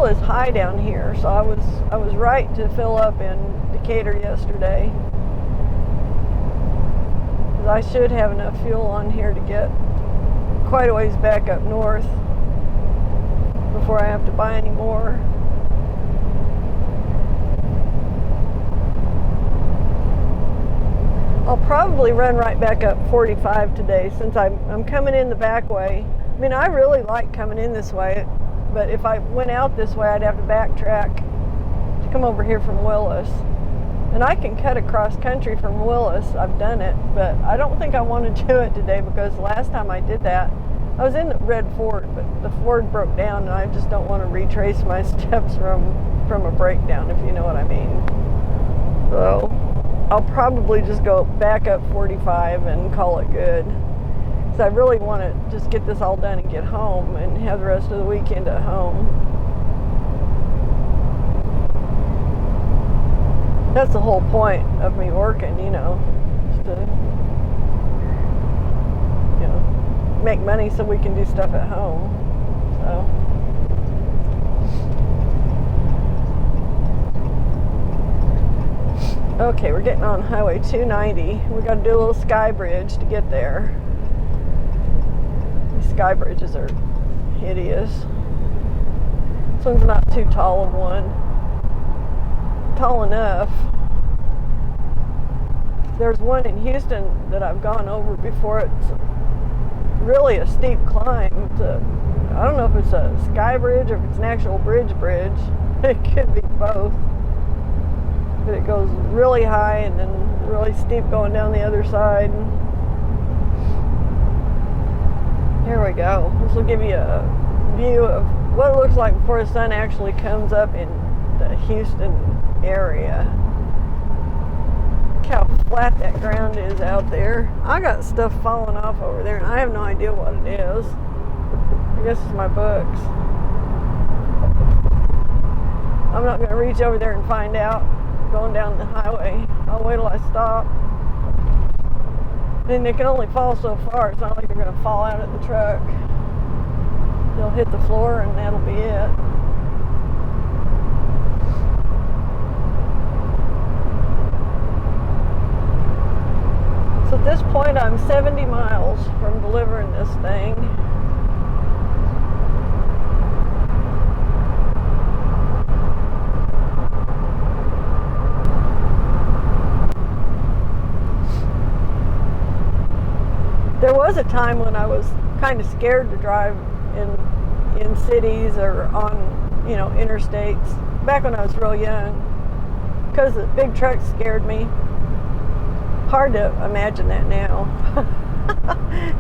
fuel is high down here, so I was right to fill up in Decatur yesterday. I should have enough fuel on here to get quite a ways back up north before I have to buy any more. I'll probably run right back up 45 today since I'm coming in the back way. I mean, I really like coming in this way, but if I went out this way, I'd have to backtrack to come over here from Willis. And I can cut across country from Willis. I've done it, but I don't think I want to do it today because the last time I did that, I was in the red Ford, but the Ford broke down, and I just don't want to retrace my steps from a breakdown, if you know what I mean. So I'll probably just go back up 45 and call it good. Because I really want to just get this all done and get home and have the rest of the weekend at home. That's the whole point of me working, you know, just to, you know, make money so we can do stuff at home. So. Okay, we're getting on Highway 290. We got to do a little sky bridge to get there. These sky bridges are hideous. This one's not too tall of one. Tall enough. There's one in Houston that I've gone over before. It's really a steep climb. I don't know if it's a sky bridge or if it's an actual bridge. It could be both. But it goes really high and then really steep going down the other side. Here we go. This will give you a view of what it looks like before the sun actually comes up in the Houston area. Look how flat that ground is out there. I got stuff falling off over there and I have no idea what it is. I guess it's my books. I'm not going to reach over there and find out going down the highway. I'll wait till I stop. And they can only fall so far. It's not like they're going to fall out of the truck. They'll hit the floor and that'll be it. So at this point I'm 70 miles from delivering this thing. There was a time when I was kind of scared to drive in cities or on, you know, interstates, back when I was real young, because the big trucks scared me. Hard to imagine that now.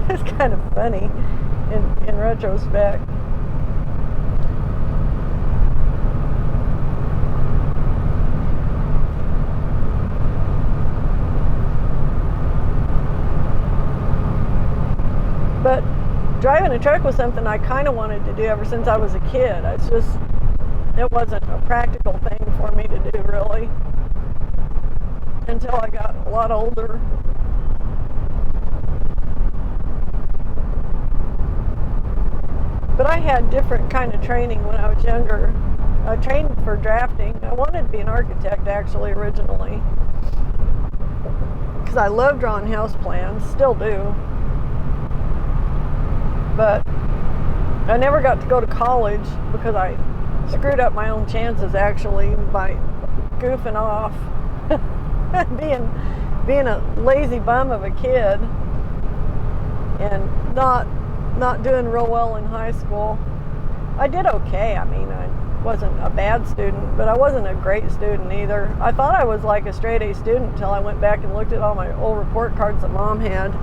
It's kind of funny in retrospect. But driving a truck was something I kind of wanted to do ever since I was a kid. It wasn't a practical thing for me to do, really, until I got a lot older. But I had different kind of training when I was younger. I trained for drafting. I wanted to be an architect, actually, originally, because I love drawing house plans, still do. But I never got to go to college because I screwed up my own chances, actually, by goofing off, being a lazy bum of a kid, and not doing real well in high school. I did okay. I mean, I wasn't a bad student, but I wasn't a great student either. I thought I was like a straight A student until I went back and looked at all my old report cards that Mom had.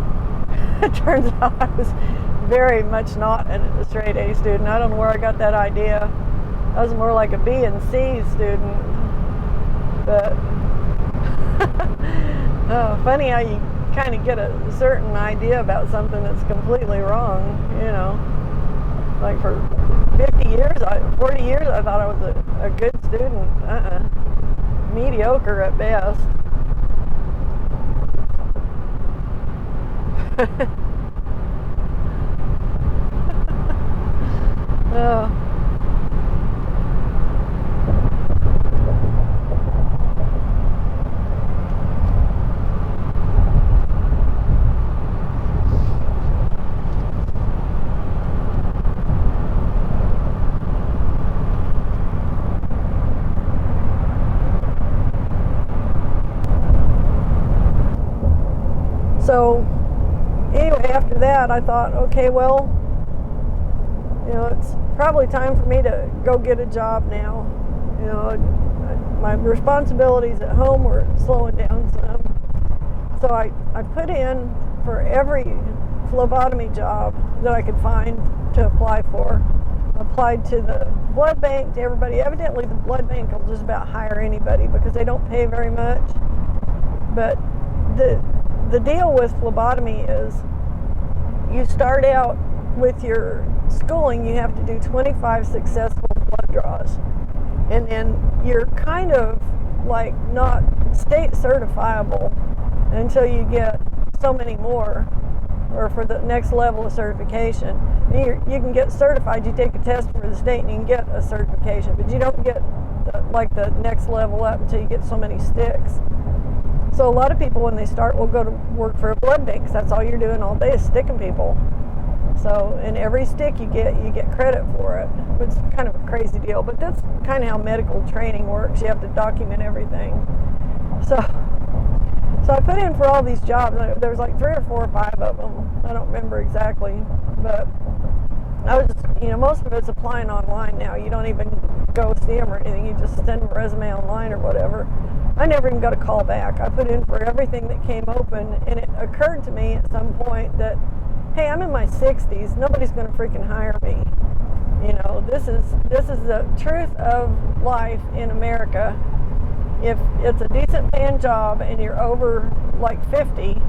It turns out I was very much not a straight A student. I don't know where I got that idea. I was more like a B and C student. But funny how you kind of get a certain idea about something that's completely wrong, you know. Like for 40 years I thought I was a good student. Mediocre at best. So anyway, after that, I thought, okay, well, it's probably time for me to go get a job now. My responsibilities at home were slowing down some. So I put in for every phlebotomy job that I could find to apply for. Applied to the blood bank, to everybody. Evidently the blood bank will just about hire anybody because they don't pay very much. But the deal with phlebotomy is you start out with your schooling, you have to do 25 successful blood draws. And then you're kind of like not state certifiable until you get so many more, or for the next level of certification. You can get certified, you take a test for the state and you can get a certification, but you don't get the next level up until you get so many sticks. So a lot of people when they start will go to work for a blood bank because that's all you're doing all day is sticking people. So in every stick you get credit for it. It's kind of a crazy deal, but that's kind of how medical training works. You have to document everything. So I put in for all these jobs. There was like 3 or 4 or 5 of them. I don't remember exactly, but I was just, most of it's applying online now. You don't even go see them or anything. You just send a resume online or whatever. I never even got a call back. I put in for everything that came open, and it occurred to me at some point that, hey, I'm in my 60s. Nobody's going to freaking hire me. This is the truth of life in America. If it's a decent paying job and you're over like 50,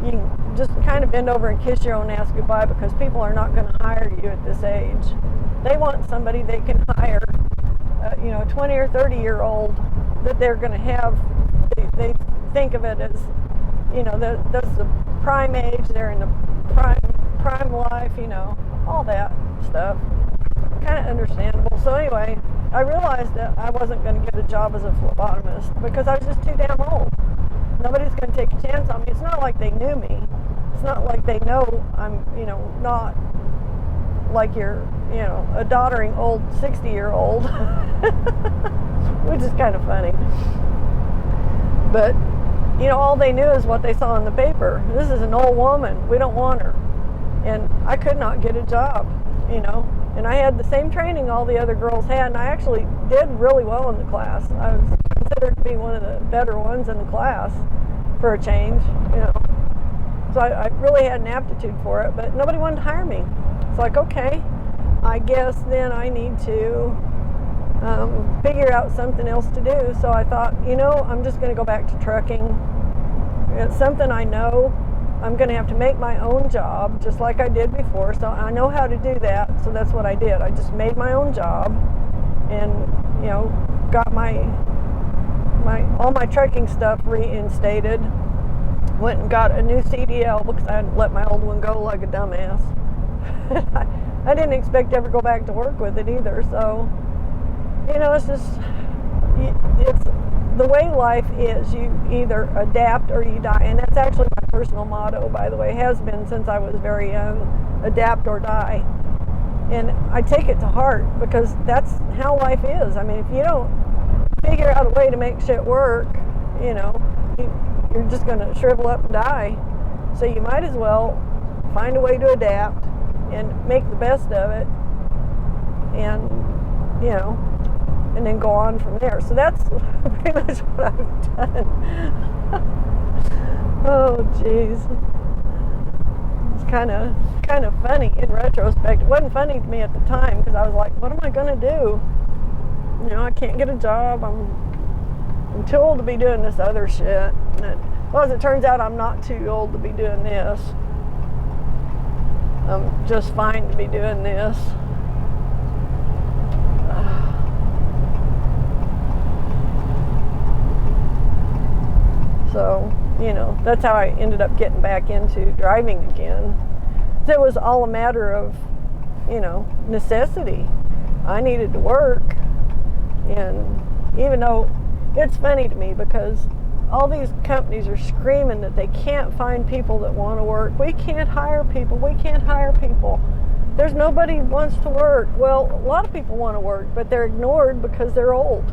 you can just kind of bend over and kiss your own ass goodbye because people are not going to hire you at this age. They want somebody they can hire, a 20 or 30-year-old that they're going to have. They think of it as, that's the prime age. They're in the prime life, all that stuff. Kind of understandable. So anyway, I realized that I wasn't going to get a job as a phlebotomist because I was just too damn old. Nobody's going to take a chance on me. It's not like they knew me. It's not like they know I'm, not like you're, a doddering old 60-year-old, which is kind of funny. But, all they knew is what they saw in the paper. This is an old woman. We don't want her. And I could not get a job, And I had the same training all the other girls had, and I actually did really well in the class. I was considered to be one of the better ones in the class for a change, So I really had an aptitude for it, but nobody wanted to hire me. It's like, okay, I guess then I need to figure out something else to do. So I thought, I'm just going to go back to trucking. It's something I know. I'm going to have to make my own job just like I did before. So I know how to do that. So that's what I did. I just made my own job and, got all my trucking stuff reinstated. Went and got a new CDL because I hadn't let my old one go like a dumbass. I didn't expect to ever go back to work with it either. So, it's the way life is. You either adapt or you die. And that's actually my personal motto, by the way. It has been since I was very young. Adapt or die. And I take it to heart because that's how life is. I mean, if you don't figure out a way to make shit work, you're just going to shrivel up and die. So you might as well find a way to adapt and make the best of it and, and then go on from there. So that's pretty much what I've done. Oh, jeez. It's kind of funny in retrospect. It wasn't funny to me at the time because I was like, what am I going to do? I can't get a job. I'm too old to be doing this other shit. As it turns out, I'm not too old to be doing this. I'm just fine to be doing this. So, that's how I ended up getting back into driving again. So it was all a matter of, necessity. I needed to work. And even though it's funny to me because all these companies are screaming that they can't find people that want to work. We can't hire people. We can't hire people. There's nobody who wants to work. Well, a lot of people want to work, but they're ignored because they're old.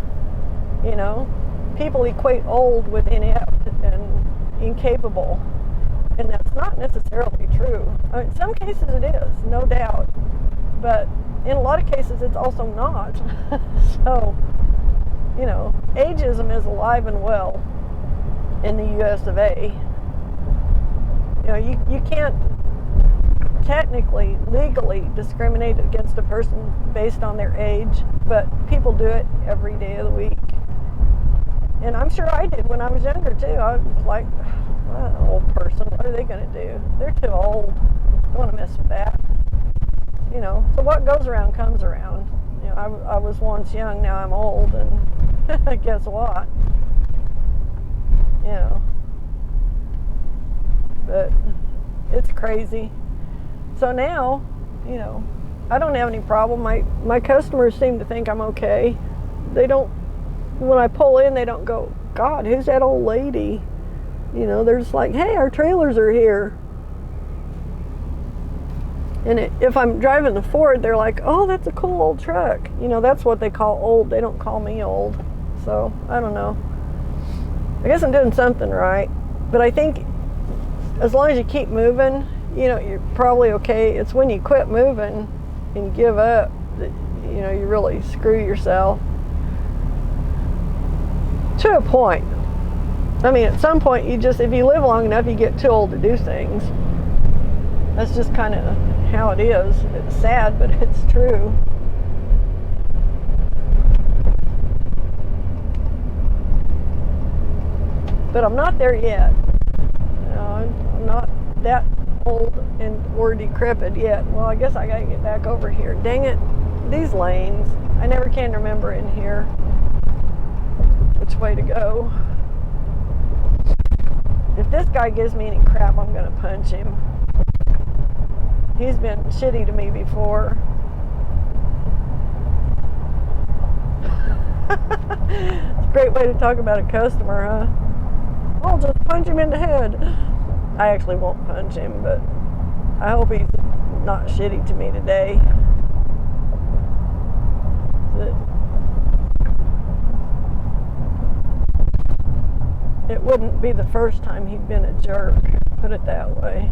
People equate old with inept and incapable. And not necessarily true. I mean, in some cases it is, no doubt. But in a lot of cases it's also not. So, you know, ageism is alive and well in the US of A. You know, you can't technically, legally discriminate against a person based on their age, but people do it every day of the week. And I'm sure I did when I was younger too. I was like, well, an old person, what are they going to do? They're too old. Don't want to mess with that. You know, so what goes around comes around. You know, I was once young, now I'm old, and guess what? You know, but it's crazy. So now, you know, I don't have any problem. My customers seem to think I'm okay. They don't, when I pull in, they don't go, God, who's that old lady? You know, they're just like, hey, our trailers are here. And if I'm driving the Ford, they're like, oh, that's a cool old truck. You know, that's what they call old. They don't call me old. So, I don't know. I guess I'm doing something right. But I think as long as you keep moving, you know, you're probably okay. It's when you quit moving and give up that, you know, you really screw yourself. To a point. I mean, at some point, if you live long enough, you get too old to do things. That's just kind of how it is. It's sad, but it's true. But I'm not there yet. You know, I'm not that old or decrepit yet. Well, I guess I gotta get back over here. Dang it, these lanes. I never can remember in here which way to go. If this guy gives me any crap, I'm gonna punch him. He's been shitty to me before. It's a great way to talk about a customer, huh? I'll just punch him in the head. I actually won't punch him, but I hope he's not shitty to me today. It wouldn't be the first time he'd been a jerk, put it that way.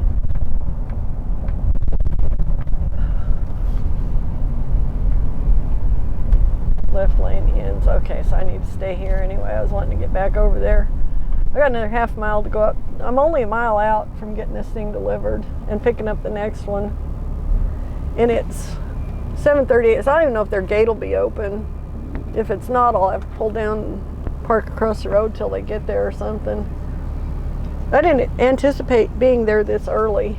Left lane ends. Okay, so I need to stay here anyway. I was wanting to get back over there. I got another half mile to go up. I'm only a mile out from getting this thing delivered and picking up the next one. And it's 7:38, so I don't even know if their gate will be open. If it's not, I'll have to pull down and park across the road till they get there or something. I didn't anticipate being there this early.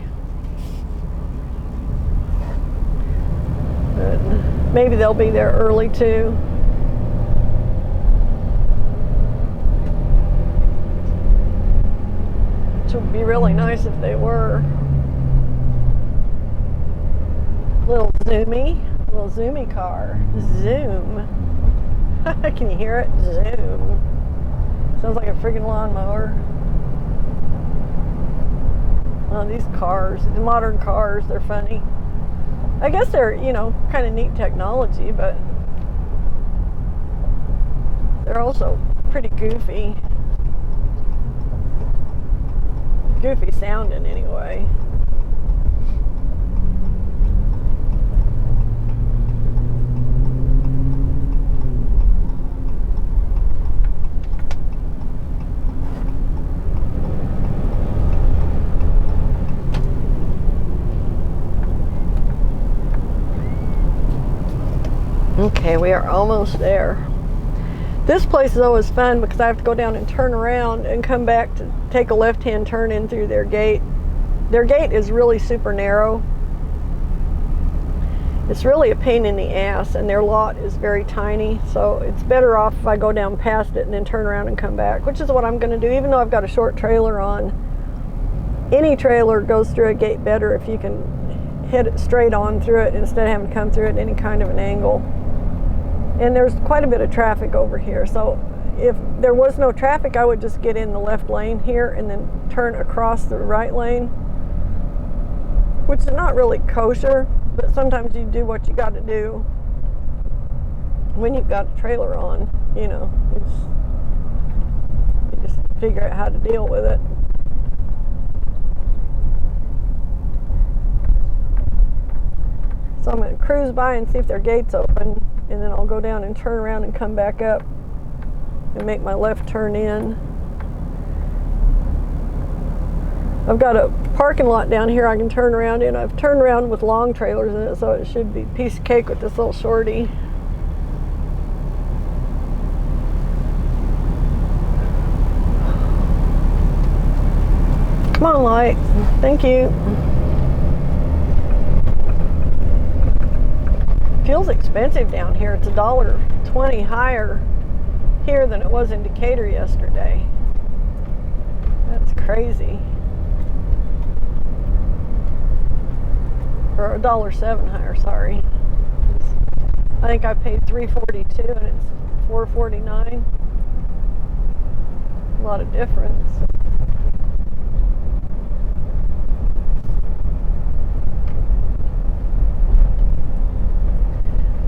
But maybe they'll be there early too. Which would be really nice if they were. Little zoomy car. Zoom. Can you hear it? Zoom. Sounds like a friggin' lawnmower. Oh, these cars, the modern cars, they're funny. I guess they're, you know, kind of neat technology, but they're also pretty goofy. Goofy sounding anyway. Okay, we are almost there. This place is always fun because I have to go down and turn around and come back to take a left-hand turn in through their gate. Their gate is really super narrow. It's really a pain in the ass, and their lot is very tiny, so it's better off if I go down past it and then turn around and come back, which is what I'm going to do, even though I've got a short trailer on. Any trailer goes through a gate better if you can hit it straight on through it instead of having to come through it at any kind of an angle. And there's quite a bit of traffic over here, so if there was no traffic, I would just get in the left lane here and then turn across the right lane, which is not really kosher, but sometimes you do what you got to do when you've got a trailer on, you know. You just figure out how to deal with it. So I'm going to cruise by and see if their gate's open, and then I'll go down and turn around and come back up and make my left turn in. I've got a parking lot down here I can turn around in. I've turned around with long trailers in it, so it should be a piece of cake with this little shorty. Come on, light. Thank you. Feels expensive down here. It's $1.20 higher here than it was in Decatur yesterday. That's crazy. Or $1.07 higher, sorry. I think I paid $3.42 and it's $4.49. A lot of difference.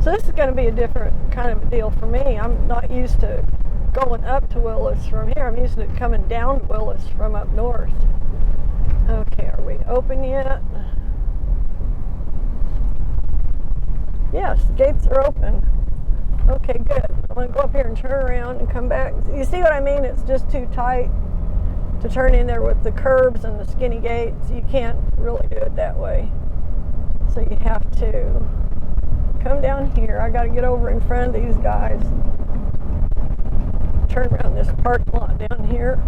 So this is going to be a different kind of a deal for me. I'm not used to going up to Willis from here. I'm used to coming down to Willis from up north. Okay, are we open yet? Yes, the gates are open. Okay, good. I'm going to go up here and turn around and come back. You see what I mean? It's just too tight to turn in there with the curbs and the skinny gates. You can't really do it that way. So you have to come down here. I got to get over in front of these guys. Turn around this parking lot down here.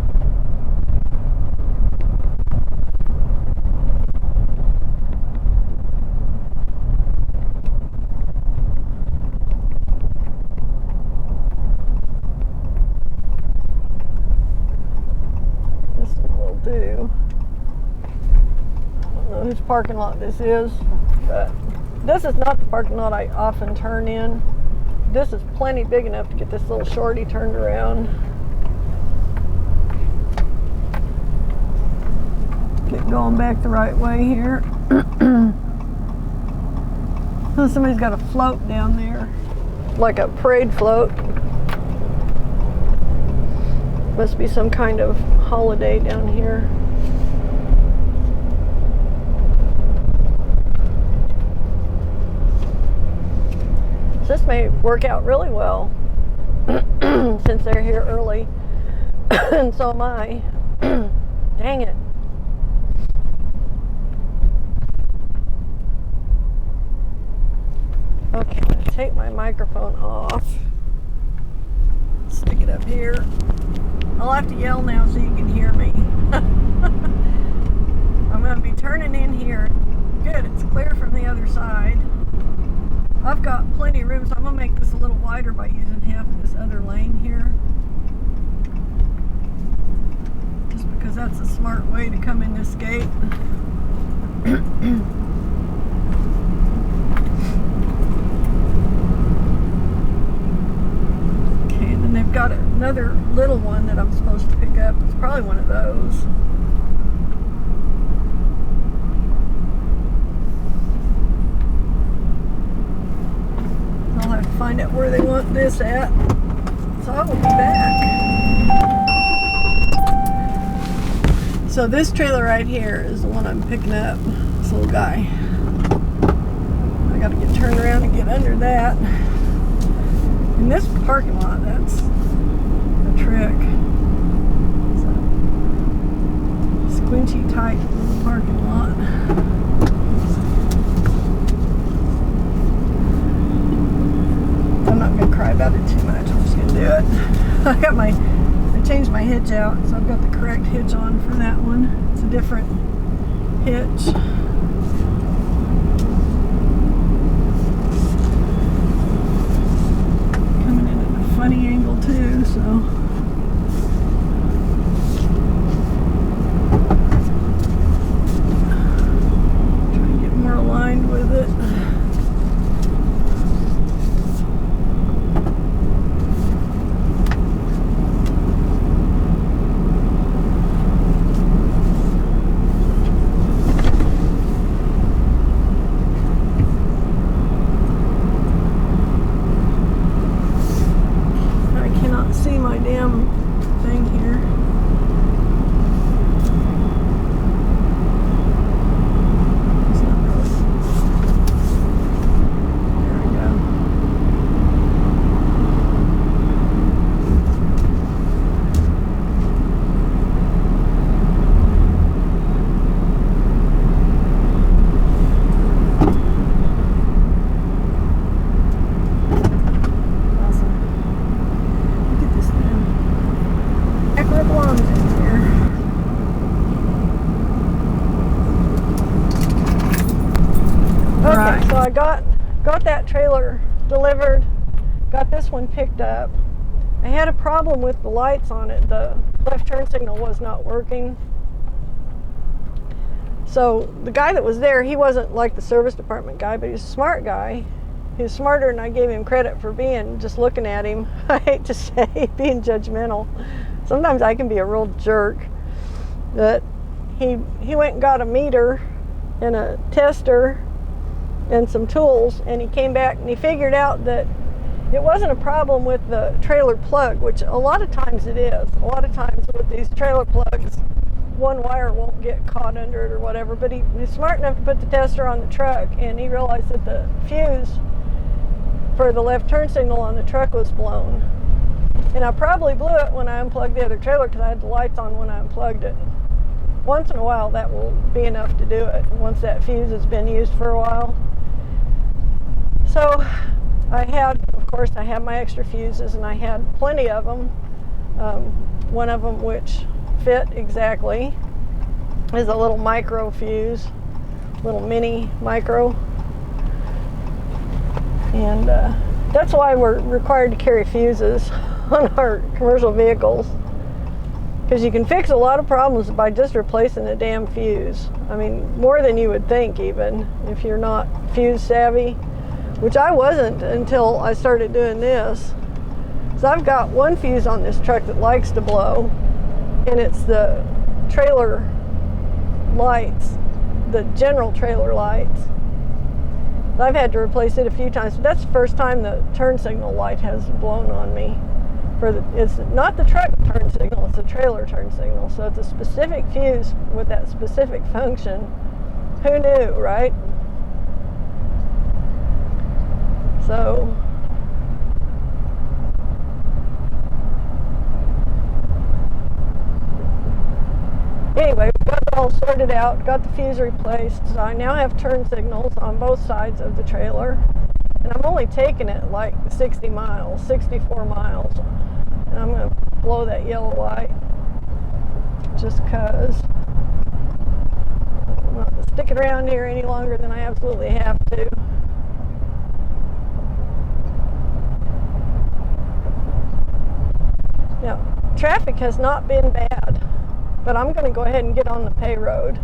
This one will do. I don't know whose parking lot this is, but this is not the parking lot I often turn in. This is plenty big enough to get this little shorty turned around. Get going back the right way here. Oh, somebody's got a float down there, like a parade float. Must be some kind of holiday down here. This may work out really well since they're here early, and so am I. Dang it. Okay, I'm going to take my microphone off. Stick it up here. I'll have to yell now so you can hear me. I'm going to be turning in here. Good, it's clear from the other side. I've got plenty of room, so I'm going to make this a little wider by using half of this other lane here. Just because that's a smart way to come in this gate. Okay, and then they've got another little one that I'm supposed to pick up. It's probably one of those. I'll have to find out where they want this at. So I will be back. So this trailer right here is the one I'm picking up. This little guy. I gotta get turned around and get under that. In this parking lot, that's a trick. It's a squinchy tight little parking lot. I'm not going to cry about it too much. I'm just going to do it. I changed my hitch out, so I've got the correct hitch on for that one. It's a different hitch. Coming in at a funny angle too, so. Try to get more aligned with it. got that trailer delivered, got this one picked up. I had a problem with the lights on it. The left turn signal was not working. So the guy that was there, he wasn't like the service department guy, but he's a smart guy. He's smarter than I gave him credit for being, just looking at him. I hate to say, being judgmental. Sometimes I can be a real jerk. But he went and got a meter and a tester and some tools, and he came back and he figured out that it wasn't a problem with the trailer plug, which a lot of times it is. A lot of times with these trailer plugs, one wire won't get caught under it or whatever, but he's smart enough to put the tester on the truck, and he realized that the fuse for the left turn signal on the truck was blown. And I probably blew it when I unplugged the other trailer because I had the lights on when I unplugged it. Once in a while that will be enough to do it, once that fuse has been used for a while. So I had my extra fuses, and I had plenty of them. One of them which fit exactly is a little micro fuse, little mini micro. And that's why we're required to carry fuses on our commercial vehicles, because you can fix a lot of problems by just replacing the damn fuse. I mean, more than you would think, even if you're not fuse savvy, which I wasn't until I started doing this. So I've got one fuse on this truck that likes to blow, and it's the trailer lights, the general trailer lights. I've had to replace it a few times, but that's the first time the turn signal light has blown on me. It's not the truck turn signal, it's the trailer turn signal. So it's a specific fuse with that specific function. Who knew, right? So anyway, we got it all sorted out, got the fuse replaced, so I now have turn signals on both sides of the trailer, and I'm only taking it like 60 miles, 64 miles, and I'm going to blow that yellow light just because I'm not sticking around here any longer than I absolutely have to. Now, traffic has not been bad, but I'm going to go ahead and get on the pay road.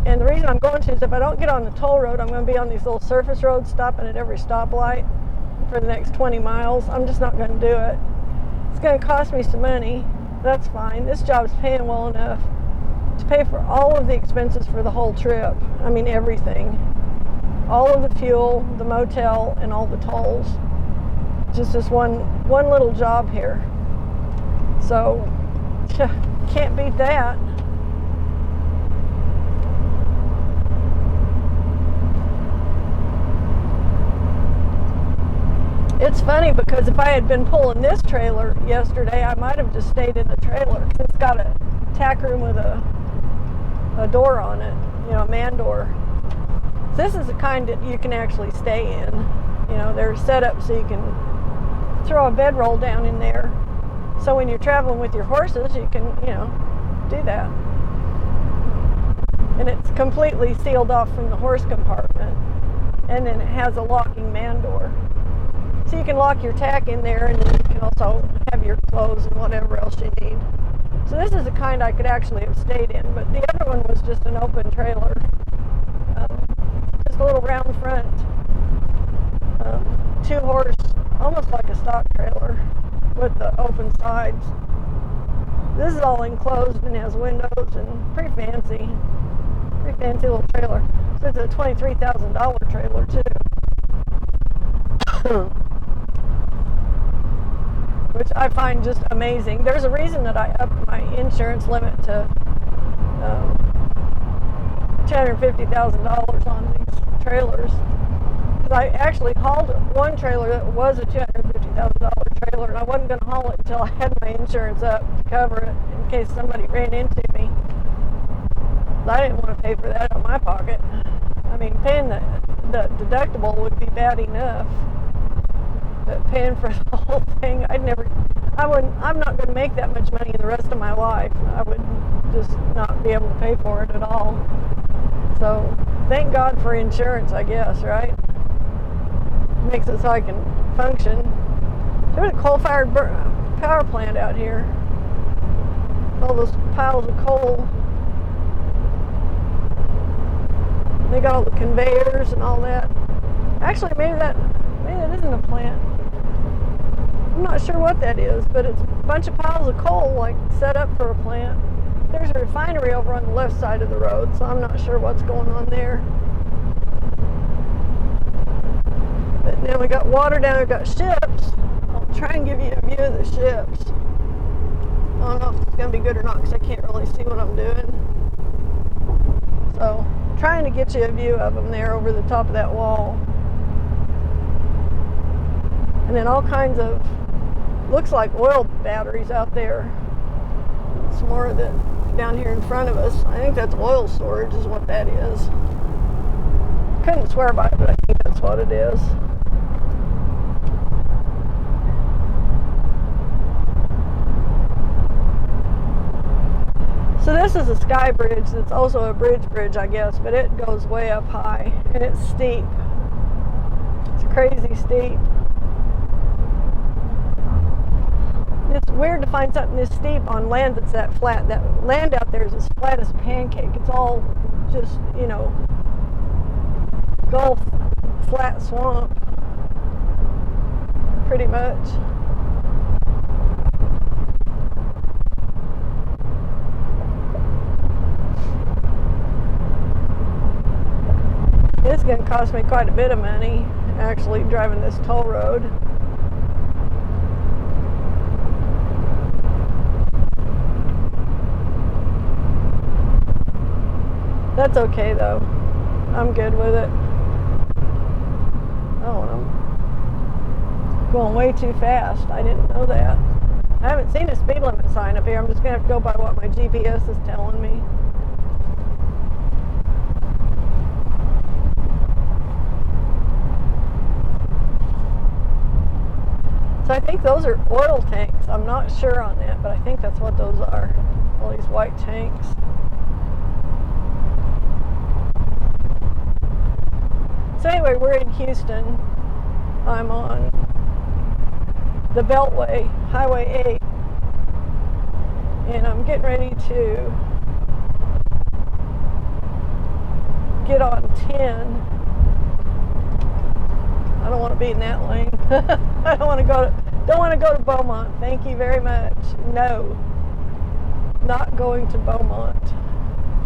And the reason I'm going to is if I don't get on the toll road, I'm going to be on these little surface roads stopping at every stoplight for the next 20 miles. I'm just not going to do it. It's going to cost me some money. That's fine. This job's paying well enough to pay for all of the expenses for the whole trip. I mean, everything. All of the fuel, the motel, and all the tolls. Just this one little job here. So, can't beat that. It's funny because if I had been pulling this trailer yesterday, I might have just stayed in the trailer because it's got a tack room with a door on it, a man door. This is the kind that you can actually stay in. They're set up so you can throw a bedroll down in there. So when you're traveling with your horses, you can, do that. And it's completely sealed off from the horse compartment. And then it has a locking man door. So you can lock your tack in there, and then you can also have your clothes and whatever else you need. So this is the kind I could actually have stayed in, but the other one was just an open trailer. Just a little round front, 2-horse, almost like a stock trailer with the open sides. This is all enclosed and has windows and pretty fancy little trailer. So it's a $23,000 trailer too. Which I find just amazing. There's a reason that I upped my insurance limit to $250,000 on these trailers. Because I actually hauled one trailer that was a $250,000 trailer, and I wasn't going to haul it until I had my insurance up to cover it in case somebody ran into me. I didn't want to pay for that out of my pocket. I mean, paying the deductible would be bad enough, but paying for the whole thing, I'm not going to make that much money in the rest of my life. I would just not be able to pay for it at all. So, thank God for insurance, I guess, right? makes it so I can function. There's a coal-fired power plant out here. All those piles of coal. They got all the conveyors and all that. Actually, maybe that isn't a plant. I'm not sure what that is, but it's a bunch of piles of coal, like, set up for a plant. There's a refinery over on the left side of the road, so I'm not sure what's going on there. But now we got water down, we've got ships. I'll try and give you a view of the ships. I don't know if it's going to be good or not because I can't really see what I'm doing. So, trying to get you a view of them there over the top of that wall. And then all kinds of, looks like oil batteries out there. Some more of that down here in front of us. I think that's oil storage is what that is. Couldn't swear by it, but I think that's what it is. So this is a sky bridge that's also a bridge, I guess, but it goes way up high and it's steep. It's crazy steep. It's weird to find something this steep on land that's that flat. That land out there is as flat as a pancake. It's all just, you know, Gulf flat swamp, pretty much. It's going to cost me quite a bit of money, actually, driving this toll road. That's okay, though. I'm good with it. Oh, I'm going way too fast. I didn't know that. I haven't seen a speed limit sign up here. I'm just going to have to go by what my GPS is telling me. So I think those are oil tanks. I'm not sure on that, but I think that's what those are. All these white tanks. So anyway, we're in Houston. I'm on the Beltway, Highway 8. And I'm getting ready to get on 10. I don't want to be in that lane. I don't want to go to Beaumont. Thank you very much. No. Not going to Beaumont.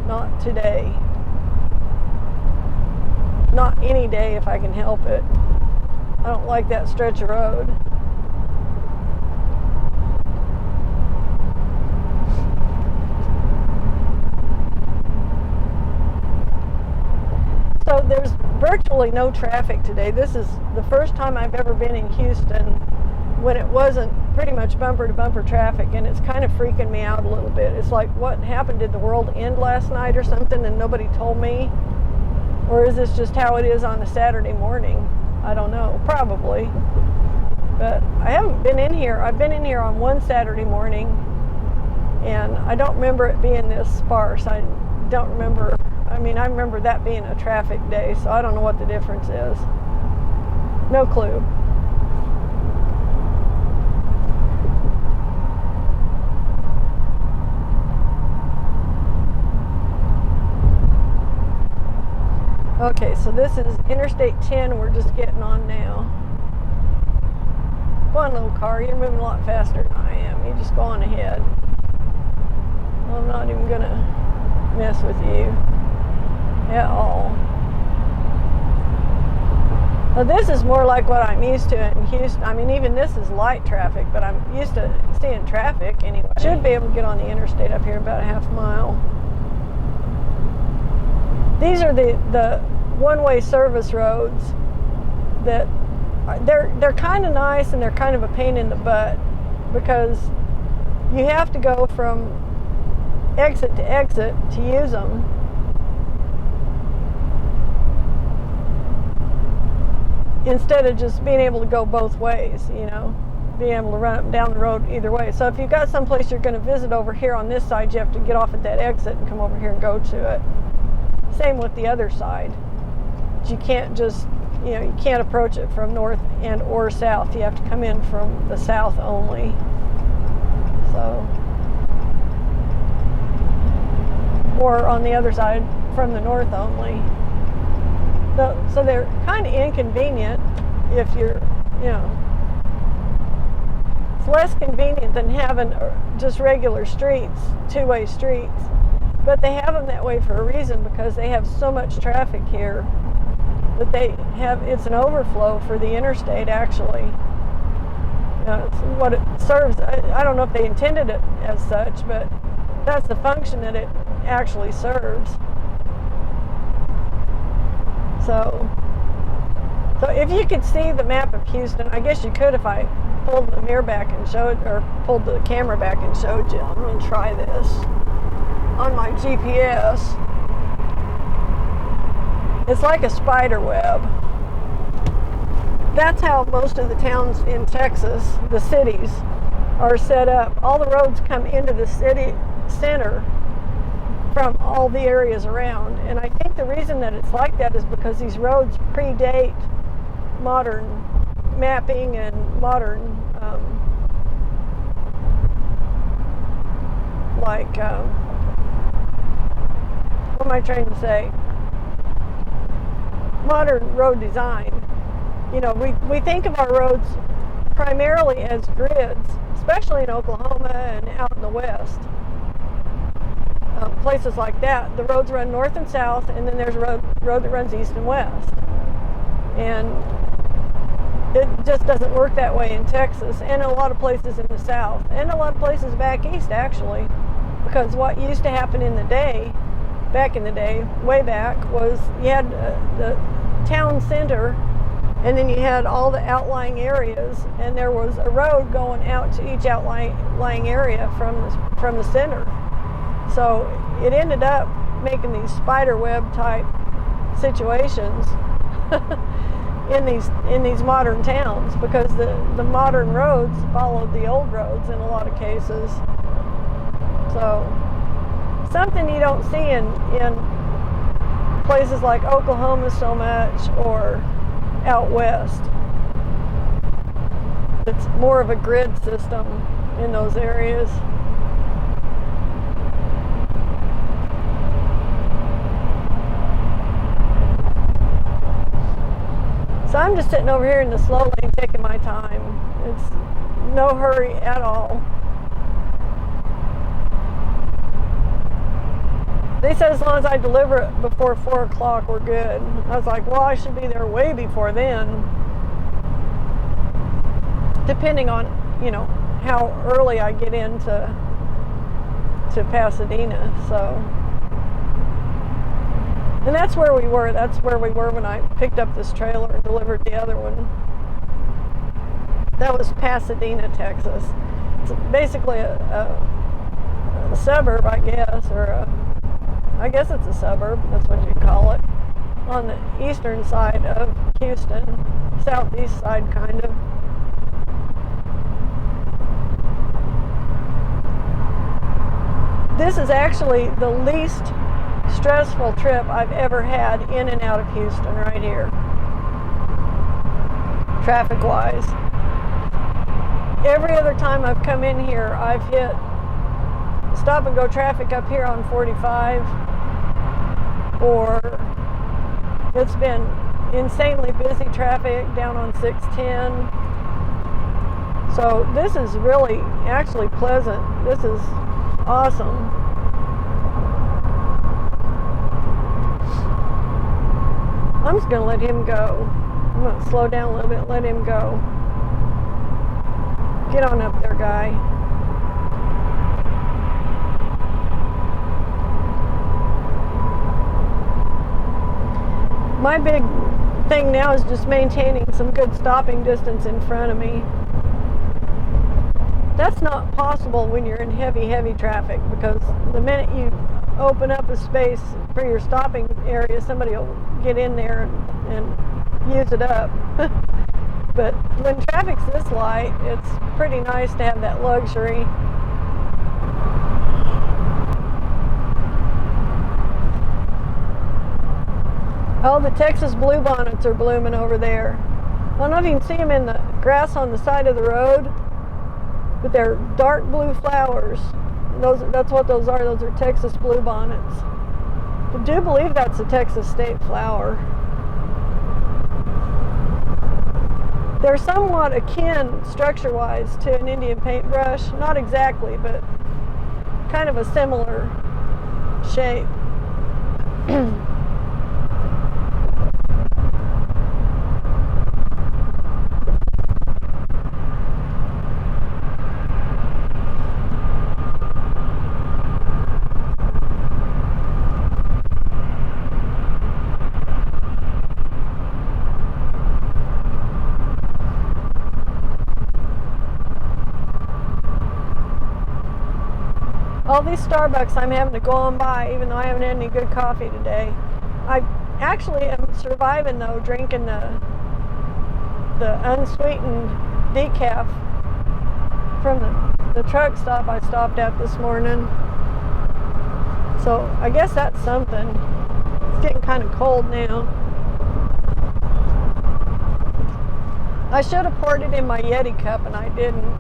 Not today. Not any day if I can help it. I don't like that stretch of road. So there's virtually no traffic today. This is the first time I've ever been in Houston when it wasn't pretty much bumper to bumper traffic, and it's kind of freaking me out a little bit. It's like, what happened? Did the world end last night or something and nobody told me? Or is this just how it is on a Saturday morning? I don't know, probably. But I haven't been in here. I've been in here on one Saturday morning, and I don't remember it being this sparse. I don't remember. I mean, I remember that being a traffic day, so I don't know what the difference is. No clue. Okay, so this is Interstate 10. We're just getting on now. Go on, little car. You're moving a lot faster than I am. You just go on ahead. I'm not even going to mess with you at all. Well, this is more like what I'm used to in Houston. I mean, even this is light traffic, but I'm used to seeing traffic anyway. Should be able to get on the interstate up here about a half mile. These are the one-way service roads that they're kind of nice and they're kind of a pain in the butt because you have to go from exit to exit to use them. Instead of just being able to go both ways, you know, being able to run up and down the road either way. So if you've got someplace you're going to visit over here on this side, you have to get off at that exit and come over here and go to it. Same with the other side. You can't just you can't approach it from north and or south. You have to come in from the south only. So, or on the other side from the north only. So they're kind of inconvenient if you're, it's less convenient than having just regular streets, two-way streets. But they have them that way for a reason, because they have so much traffic here that it's an overflow for the interstate, actually. It's what it serves. I don't know if they intended it as such, but that's the function that it actually serves. So if you could see the map of Houston, I guess you could if I pulled the mirror back and pulled the camera back and showed you. I'm going to try this on my GPS. It's like a spider web. That's how most of the towns in Texas, the cities, are set up. All the roads come into the city center from all the areas around. And I think the reason that it's like that is because these roads predate modern mapping and modern what am I trying to say? Modern road design. We think of our roads primarily as grids, especially in Oklahoma and out in the West. Places like that, the roads run north and south, and then there's a road that runs east and west. And it just doesn't work that way in Texas, and a lot of places in the south, and a lot of places back east, actually. Because what used to happen back in the day, way back, was you had the town center, and then you had all the outlying areas, and there was a road going out to each outlying area from the center. So it ended up making these spider web type situations in these modern towns, because the modern roads followed the old roads in a lot of cases. So something you don't see in places like Oklahoma so much, or out west. It's more of a grid system in those areas. So I'm just sitting over here in the slow lane taking my time. It's no hurry at all. They said as long as I deliver it before 4 o'clock, we're good. I was like, well, I should be there way before then, depending on, how early I get into Pasadena. So, and that's where we were. That's where we were when I picked up this trailer and delivered the other one. That was Pasadena, Texas. It's basically a suburb, I guess, or I guess it's a suburb, that's what you call it, on the eastern side of Houston, southeast side kind of. This is actually the least stressful trip I've ever had in and out of Houston, right here, traffic-wise. Every other time I've come in here, I've hit stop and go traffic up here on 45, or it's been insanely busy traffic down on 610. So this is really actually pleasant. This is awesome. I'm just going to let him go. I'm going to slow down a little bit, let him go. Get on up there, guy. My big thing now is just maintaining some good stopping distance in front of me. That's not possible when you're in heavy traffic, because the minute you open up a space for your stopping area, somebody will get in there and use it up. But when traffic's this light, it's pretty nice to have that luxury. Oh, the Texas bluebonnets are blooming over there. I don't know if you can see them in the grass on the side of the road, but they're dark blue flowers. That's what those are. Those are Texas bluebonnets. I do believe that's a Texas state flower. They're somewhat akin, structure-wise, to an Indian paintbrush. Not exactly, but kind of a similar shape. All these Starbucks I'm having to go on by, even though I haven't had any good coffee today. I actually am surviving though, drinking the unsweetened decaf from the truck stop I stopped at this morning. So I guess that's something. It's getting kind of cold now. I should have poured it in my Yeti cup and I didn't.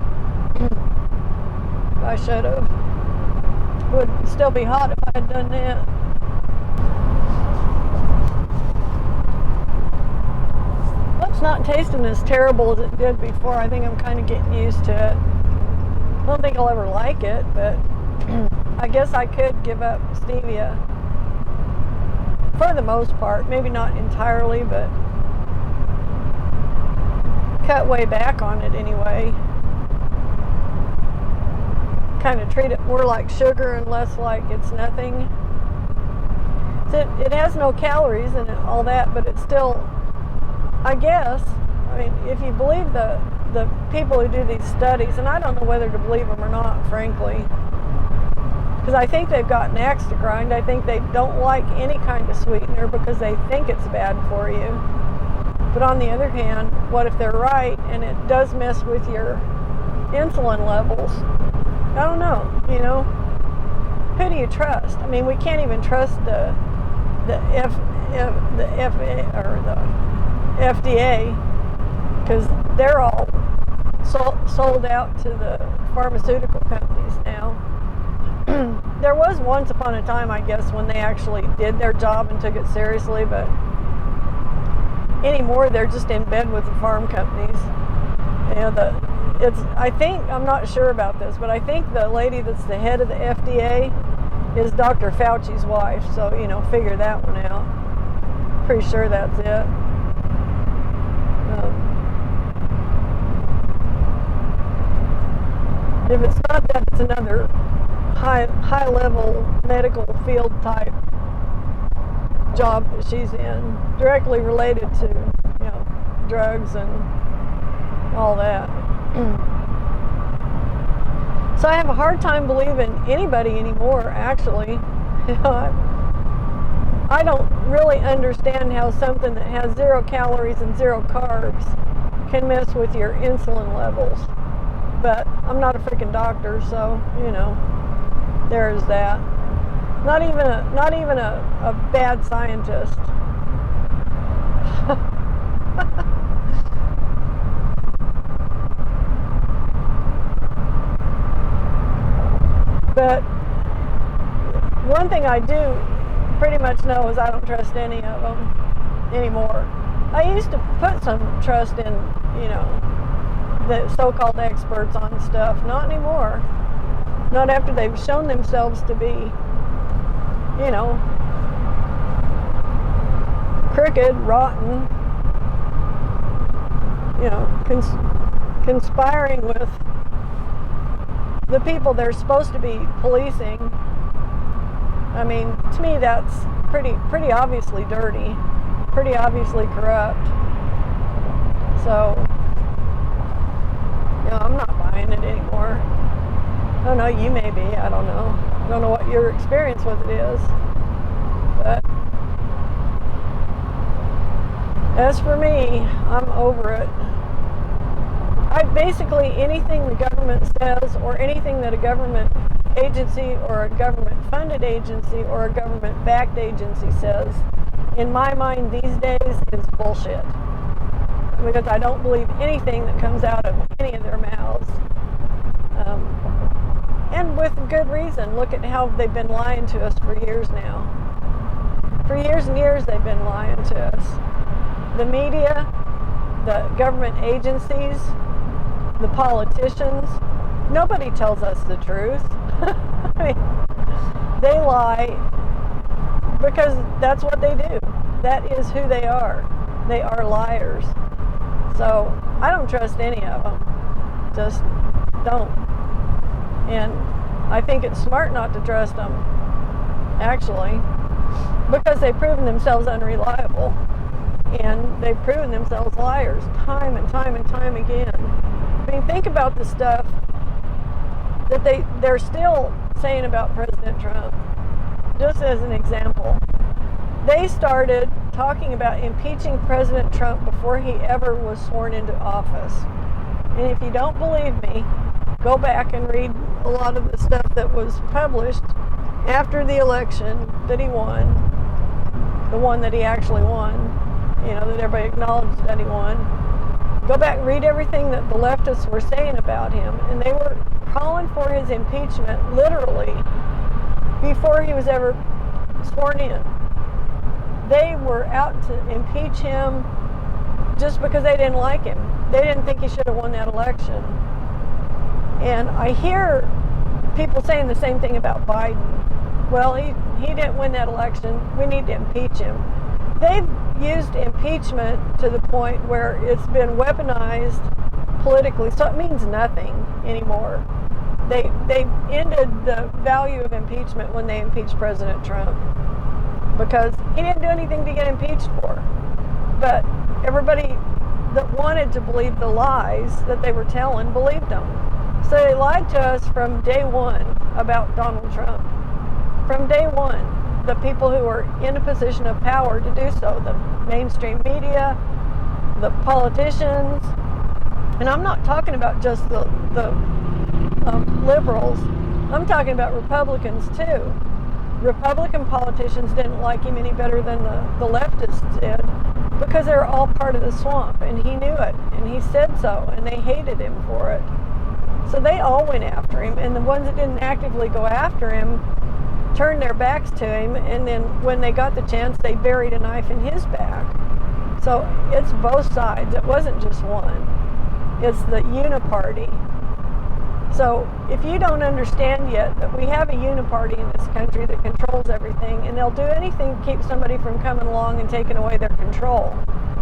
I should have. Would still be hot if I had done that. Well, it's not tasting as terrible as it did before. I think I'm kind of getting used to it. I don't think I'll ever like it, but I guess I could give up stevia for the most part. Maybe not entirely, but cut way back on it anyway. Kind of treat it more like sugar and less like it's nothing. It has no calories and all that, but it's still, I guess, I mean, if you believe the people who do these studies, and I don't know whether to believe them or not, frankly, because I think they've got an axe to grind. I think they don't like any kind of sweetener because they think it's bad for you. But on the other hand, what if they're right and it does mess with your insulin levels? I don't know, you know. Who do you trust? I mean, we can't even trust the FDA because they're all sold out to the pharmaceutical companies now. There was once upon a time, I guess, when they actually did their job and took it seriously, but anymore they're just in bed with the farm companies. You know, I think, I'm not sure about this, but I think the lady that's the head of the FDA is Dr. Fauci's wife, so, you know, figure that one out. Pretty sure that's it. If it's not that, it's another high-level medical field type job that she's in, directly related to, you know, drugs and all that. So I have a hard time believing anybody anymore, actually. I don't really understand how something that has 0 calories and 0 carbs can mess with your insulin levels. But I'm not a freaking doctor, so, you know, there's that. Not even a bad scientist. But one thing I do pretty much know is I don't trust any of them anymore. I used to put some trust in, you know, the so-called experts on stuff. Not anymore. Not after they've shown themselves to be, you know, crooked, rotten, you know, conspiring with the people they're supposed to be policing. I mean, to me that's pretty obviously dirty, pretty obviously corrupt. So, you know, I'm not buying it anymore. I don't know, you may be, I don't know. I don't know what your experience with it is. But as for me, I'm over it. Basically anything the government says, or anything that a government agency or a government funded agency or a government backed agency says, in my mind these days is bullshit, because I don't believe anything that comes out of any of their mouths. And with good reason. Look at how they've been lying to us for years now. For years and years they've been lying to us. The media, the government agencies, the politicians, nobody tells us the truth. I mean, they lie because that's what they do. That is who they are. They are liars. So I don't trust any of them. Just don't. And I think it's smart not to trust them, actually, because they've proven themselves unreliable. And they've proven themselves liars time and time and time again. I mean, think about the stuff that they're still saying about President Trump. Just as an example, they started talking about impeaching President Trump before he ever was sworn into office. And if you don't believe me, go back and read a lot of the stuff that was published after the election that he won, the one that he actually won, that everybody acknowledged that he won. Go back and read everything that the leftists were saying about him, and they were calling for his impeachment literally before he was ever sworn in. They were out to impeach him just because they didn't like him. They didn't think he should have won that election. And I hear people saying the same thing about Biden. Well, he didn't win that election. We need to impeach him. They've used impeachment to the point where it's been weaponized politically, so it means nothing anymore. They ended the value of impeachment when they impeached President Trump, because he didn't do anything to get impeached for. But everybody that wanted to believe the lies that they were telling believed them. So they lied to us from day one about Donald Trump. From day one, the people who were in a position of power to do so, the mainstream media, the politicians, and I'm not talking about just the liberals, I'm talking about Republicans too. Republican politicians didn't like him any better than the leftists did, because they were all part of the swamp, and he knew it, and he said so, and they hated him for it. So they all went after him, and the ones that didn't actively go after him turned their backs to him, and then when they got the chance, they buried a knife in his back. So it's both sides. It wasn't just one. It's the uniparty. So if you don't understand yet that we have a uniparty in this country that controls everything, and they'll do anything to keep somebody from coming along and taking away their control,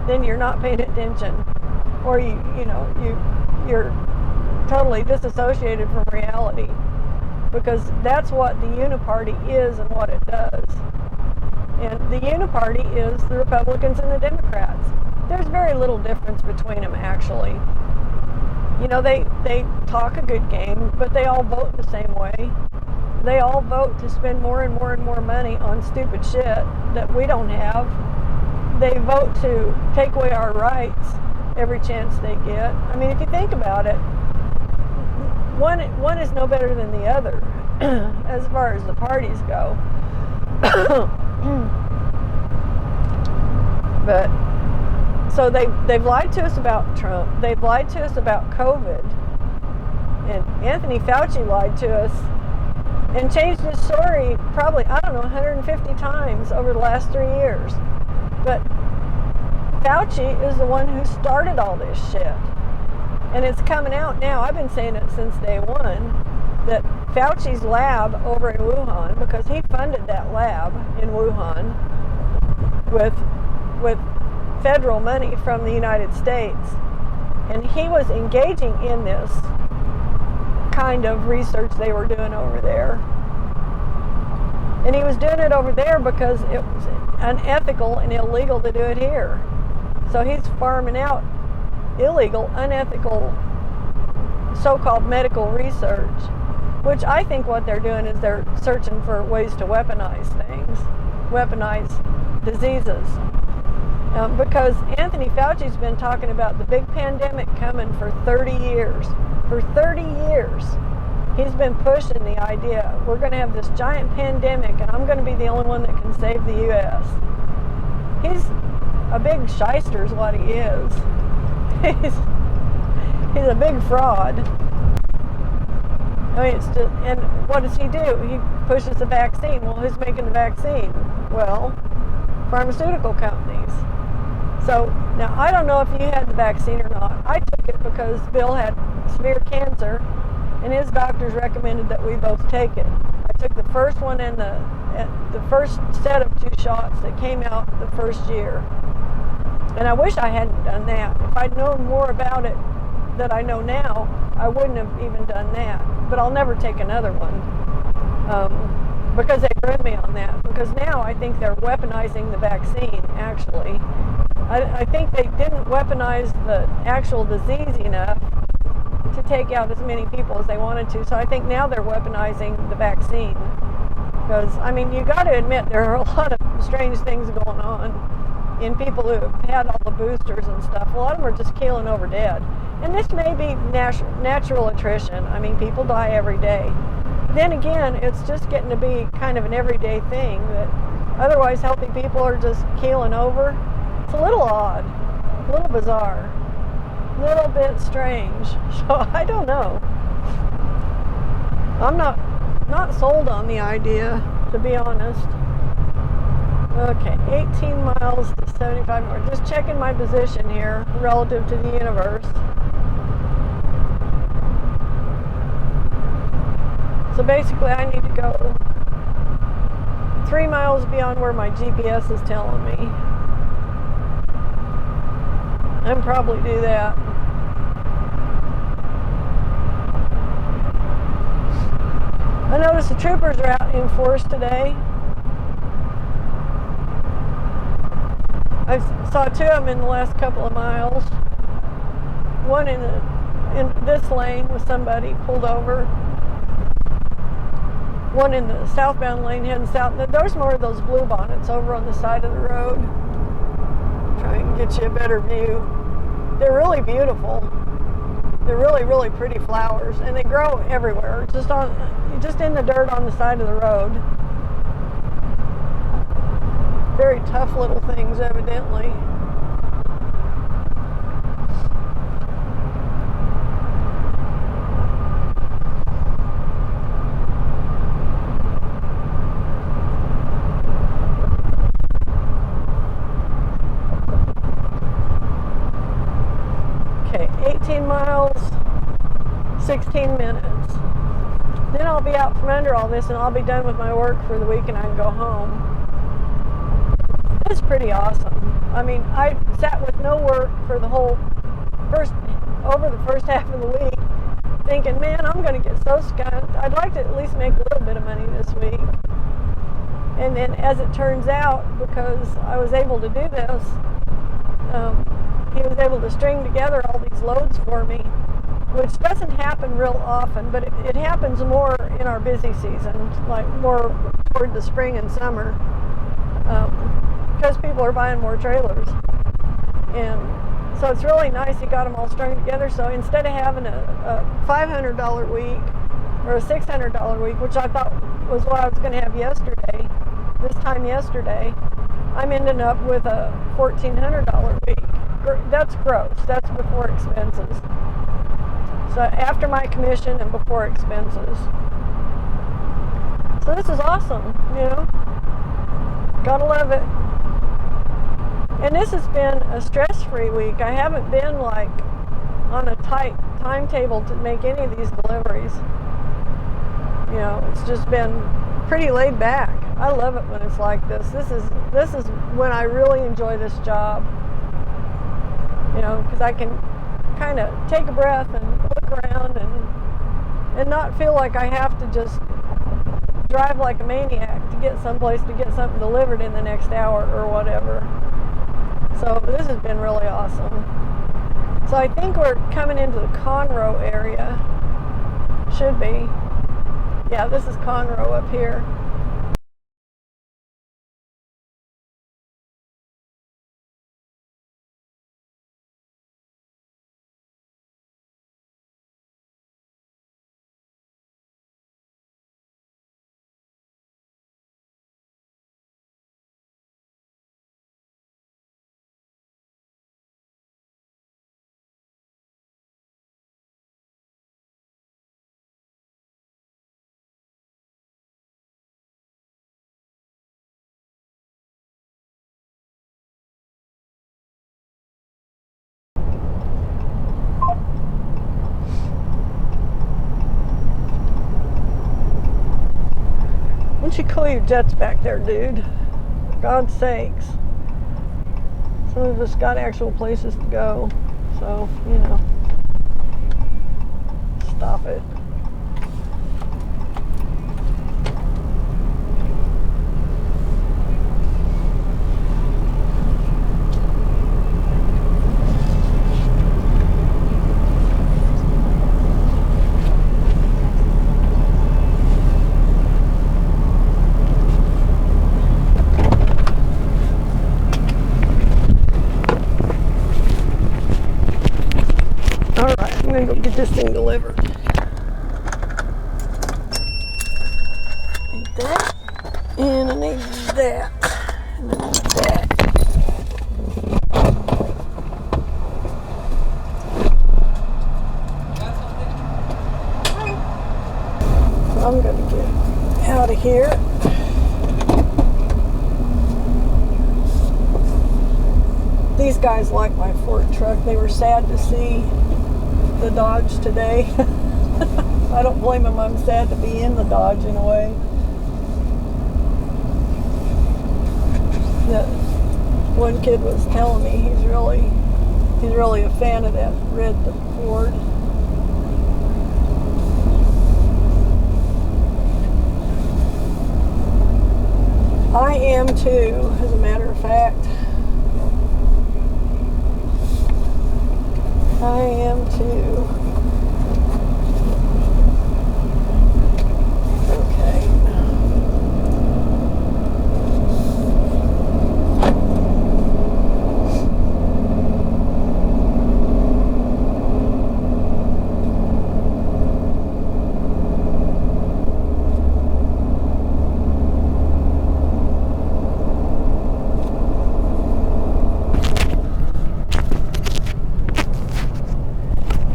then you're not paying attention, or you're totally disassociated from reality, because that's what the uniparty is and what it does. And the uniparty is the Republicans and the Democrats. There's very little difference between them, actually. They talk a good game, but they all vote the same way. They all vote to spend more and more and more money on stupid shit that we don't have. They vote to take away our rights every chance they get. I mean, if you think about it, one is no better than the other as far as the parties go. But so they've lied to us about Trump. They've lied to us about COVID. And Anthony Fauci lied to us and changed his story probably, 150 times over the last 3 years. But Fauci is the one who started all this shit. And it's coming out now. I've been saying it since day one, that Fauci's lab over in Wuhan, because he funded that lab in Wuhan with federal money from the United States, and he was engaging in this kind of research they were doing over there. And he was doing it over there because it was unethical and illegal to do it here. So he's farming out illegal, unethical, so-called medical research, which I think what they're doing is they're searching for ways to weaponize things, weaponize diseases. Because Anthony Fauci's been talking about the big pandemic coming for 30 years. For 30 years, he's been pushing the idea, we're going to have this giant pandemic, and I'm going to be the only one that can save the U.S. he's a big shyster is what he is. He's a big fraud. I mean, it's just, and what does he do? He pushes the vaccine. Well, who's making the vaccine? Well, pharmaceutical companies. So now I don't know if you had the vaccine or not. I took it because Bill had severe cancer, and his doctors recommended that we both take it. I took the first one in the first set of 2 shots that came out the first year. And I wish I hadn't done that. If I'd known more about it that I know now, I wouldn't have even done that. But I'll never take another one because they grilled me on that. Because now I think they're weaponizing the vaccine, actually. I think they didn't weaponize the actual disease enough to take out as many people as they wanted to. So I think now they're weaponizing the vaccine. Because, I mean, you got to admit there are a lot of strange things going on in people who have had all the boosters and stuff. A lot of them are just keeling over dead. And this may be natural attrition. I mean, people die every day. Then again, it's just getting to be kind of an everyday thing that otherwise healthy people are just keeling over. It's a little odd, a little bizarre, a little bit strange. So I don't know. I'm not sold on the idea, to be honest. Okay, 18 miles to 75 north. Just checking my position here relative to the universe. So basically I need to go 3 miles beyond where my GPS is telling me. I'll probably do that. I noticed the troopers are out in force today. I saw 2 of them in the last couple of miles. One in this lane with somebody pulled over. One in the southbound lane heading south. There's more of those blue bonnets over on the side of the road. Try and get you a better view. They're really beautiful. They're really, really pretty flowers, and they grow everywhere. Just in the dirt on the side of the road. Very tough little things, evidently. Okay, 18 miles, 16 minutes. Then I'll be out from under all this and I'll be done with my work for the week and I can go home. It's pretty awesome. I mean, I sat with no work for the over the first half of the week thinking, man, I'm going to get so skunked. I'd like to at least make a little bit of money this week. And then as it turns out, because I was able to do this, he was able to string together all these loads for me, which doesn't happen real often, but it happens more in our busy season, like more toward the spring and summer, because people are buying more trailers. And so it's really nice he got them all strung together. So instead of having a $500 week or a $600 week, which I thought was what I was going to have this time yesterday, I'm ending up with a $1,400 week. That's gross. That's before expenses. So after my commission and before expenses. So this is awesome, you know. Gotta love it. And this has been a stress-free week. I haven't been like on a tight timetable to make any of these deliveries. You know, it's just been pretty laid back. I love it when it's like this. This is when I really enjoy this job. You know, because I can kind of take a breath and look around and not feel like I have to just drive like a maniac to get someplace to get something delivered in the next hour or whatever. So this has been really awesome. So I think we're coming into the Conroe area. Should be. Yeah, this is Conroe up here. don't you cool your jets back there, dude? For God's sakes. Some of us got actual places to go, so, you know, stop it. I'm gonna go get this thing delivered. Need that, and I need that, and I need that. So I'm gonna get out of here. These guys like my Ford truck. They were sad to see the Dodge today. I don't blame them. I'm sad to be in the Dodge in a way. That one kid was telling me he's really a fan of that red Ford. I am too, as a matter of fact. I am too. Okay.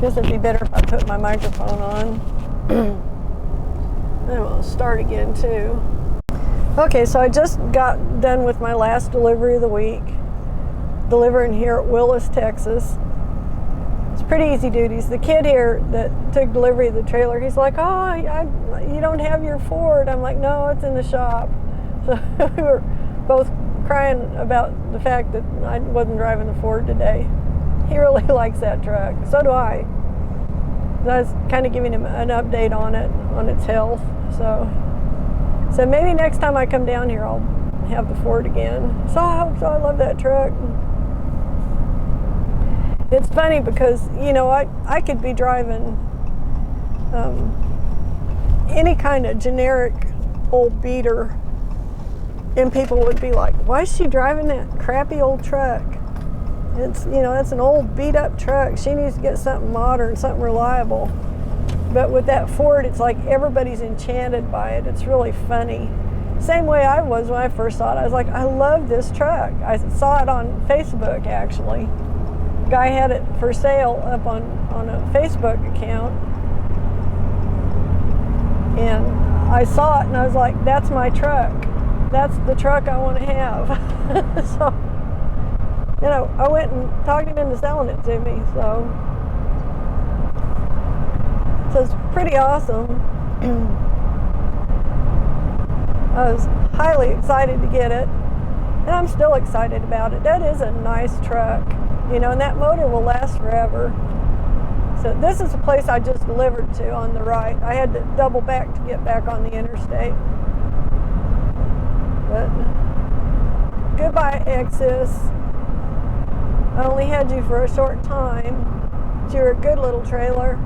Guess it'd be better if I put my microphone on. Then we'll start again too. Okay, so I just got done with my last delivery of the week, delivering here at Willis, Texas. It's pretty easy duties. The kid here that took delivery of the trailer, he's like, "Oh, you don't have your Ford." I'm like, "No, it's in the shop." So we were both crying about the fact that I wasn't driving the Ford today. He really likes that truck. So do I. I was kind of giving him an update on it, on its health. So maybe next time I come down here, I'll have the Ford again. So I hope so. I love that truck. It's funny because, you know, I could be driving any kind of generic old beater, and people would be like, "Why is she driving that crappy old truck? It's, you know, that's an old beat up truck. She needs to get something modern, something reliable." But with that Ford, it's like everybody's enchanted by it. It's really funny. Same way I was when I first saw it. I was like, I love this truck. I saw it on Facebook, actually. Guy had it for sale up on a Facebook account. And I saw it and I was like, that's my truck. That's the truck I want to have. So, you know, I went and talked him into selling it to me. So it's pretty awesome. I was highly excited to get it, and I'm still excited about it. That is a nice truck, you know, and that motor will last forever. So this is the place I just delivered to on the right. I had to double back to get back on the interstate. But goodbye, Exis. I only had you for a short time, but you're a good little trailer.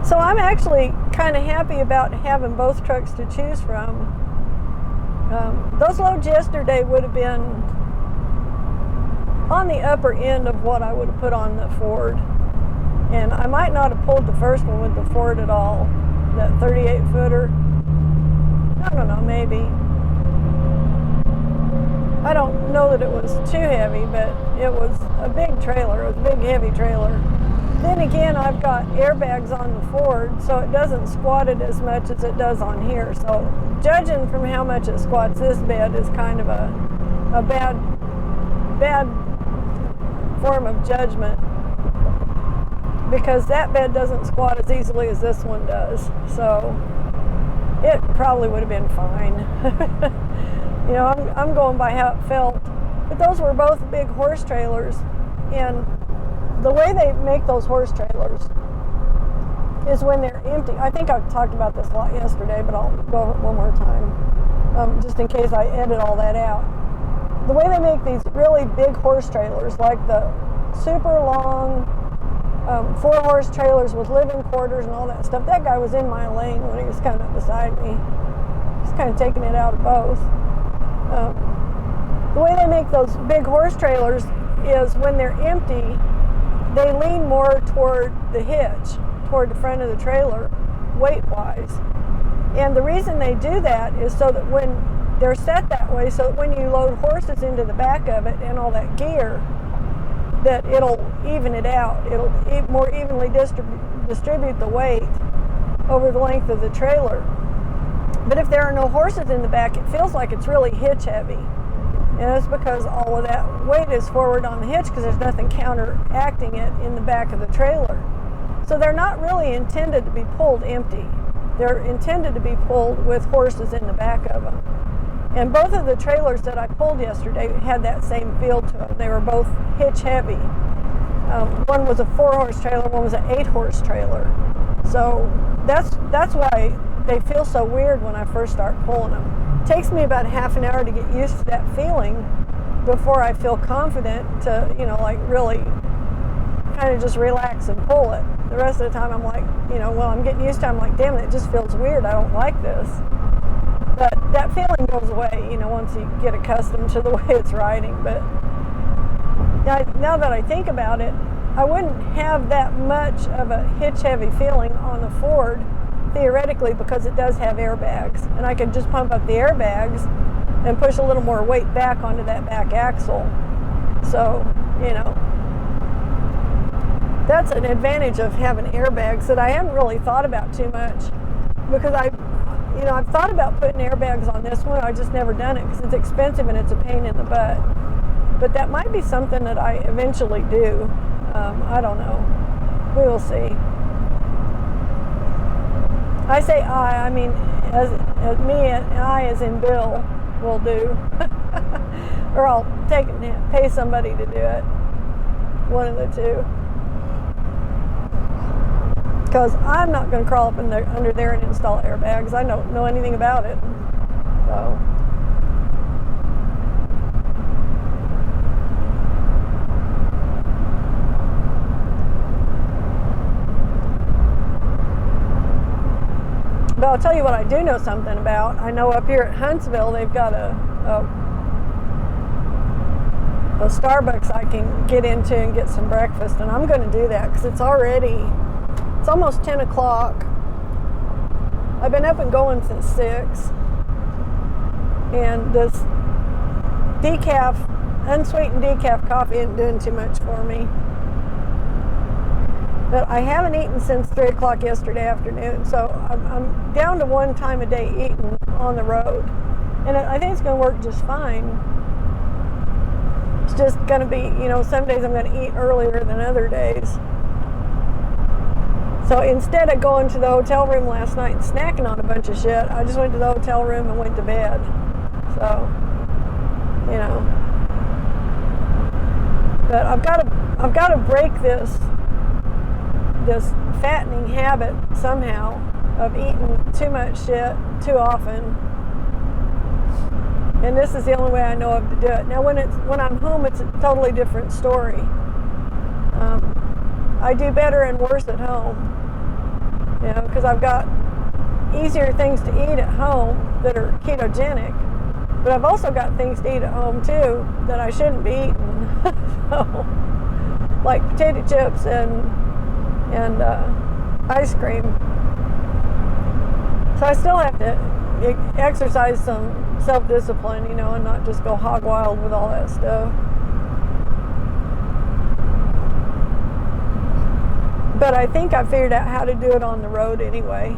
So I'm actually kind of happy about having both trucks to choose from. Those loads yesterday would have been on the upper end of what I would have put on the Ford. And I might not have pulled the first one with the Ford at all, that 38 footer. I don't know, maybe. I don't know that it was too heavy, but it was a big trailer. It was a big, heavy trailer. Then again, I've got airbags on the Ford, so it doesn't squat it as much as it does on here. So judging from how much it squats this bed is kind of a bad form of judgment, because that bed doesn't squat as easily as this one does. So it probably would have been fine. You know, I'm going by how it felt. But those were both big horse trailers, and the way they make those horse trailers is when they're empty. I think I've talked about this a lot yesterday, but I'll go over it one more time, just in case I edit all that out. The way they make these really big horse trailers, like the super long 4-horse trailers with living quarters and all that stuff, that guy was in my lane when he was kind of beside me. He's kind of taking it out of both. The way they make those big horse trailers is when they're empty, they lean more toward the hitch, toward the front of the trailer, weight-wise. And the reason they do that is so that when they're set that way, so that when you load horses into the back of it and all that gear, that it'll even it out. It'll more evenly distribute the weight over the length of the trailer. But if there are no horses in the back, it feels like it's really hitch heavy. And that's because all of that weight is forward on the hitch, because there's nothing counteracting it in the back of the trailer. So they're not really intended to be pulled empty. They're intended to be pulled with horses in the back of them. And both of the trailers that I pulled yesterday had that same feel to them. They were both hitch heavy. One was a 4-horse trailer, one was an 8-horse trailer. So that's why they feel so weird when I first start pulling them. It takes me about half an hour to get used to that feeling before I feel confident to, like really kind of just relax and pull it. The rest of the time I'm like, when I'm getting used to it, I'm like, damn it, it just feels weird. I don't like this. But that feeling goes away, once you get accustomed to the way it's riding. But now that I think about it, I wouldn't have that much of a hitch-heavy feeling on the Ford, theoretically, because it does have airbags. And I could just pump up the airbags and push a little more weight back onto that back axle. So, that's an advantage of having airbags that I haven't really thought about too much, because I've thought about putting airbags on this one. I've just never done it because it's expensive and it's a pain in the butt. But that might be something that I eventually do. I don't know. We will see. I say I mean as me and I as in Bill will do. Or I'll pay somebody to do it. One of the two. Because I'm not going to crawl up under there and install airbags. I don't know anything about it. So. But I'll tell you what I do know something about. I know up here at Huntsville they've got a Starbucks I can get into and get some breakfast, and I'm going to do that because it's almost 10 o'clock. I've been up and going since 6, and this unsweetened decaf coffee isn't doing too much for me. But I haven't eaten since 3 o'clock yesterday afternoon, so I'm down to one time a day eating on the road. And I think it's going to work just fine. It's just going to be, some days I'm going to eat earlier than other days. So instead of going to the hotel room last night and snacking on a bunch of shit, I just went to the hotel room and went to bed. So, But I've got to break this fattening habit somehow of eating too much shit too often. And this is the only way I know of to do it. Now when I'm home, it's a totally different story. I do better and worse at home. Because I've got easier things to eat at home that are ketogenic, but I've also got things to eat at home too that I shouldn't be eating. So, like potato chips and and ice cream. So I still have to exercise some self-discipline, you know, and not just go hog wild with all that stuff. But I think I figured out how to do it on the road anyway.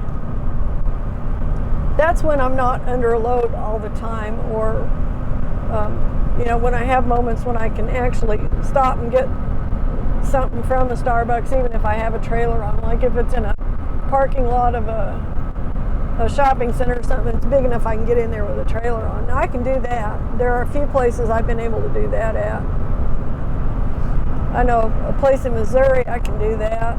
That's when I'm not under a load all the time, or you know, when I have moments when I can actually stop and get something from a Starbucks, even if I have a trailer on. Like if it's in a parking lot of a shopping center or something that's big enough I can get in there with a trailer on. Now I can do that. There are a few places I've been able to do that at. I know a place in Missouri I can do that.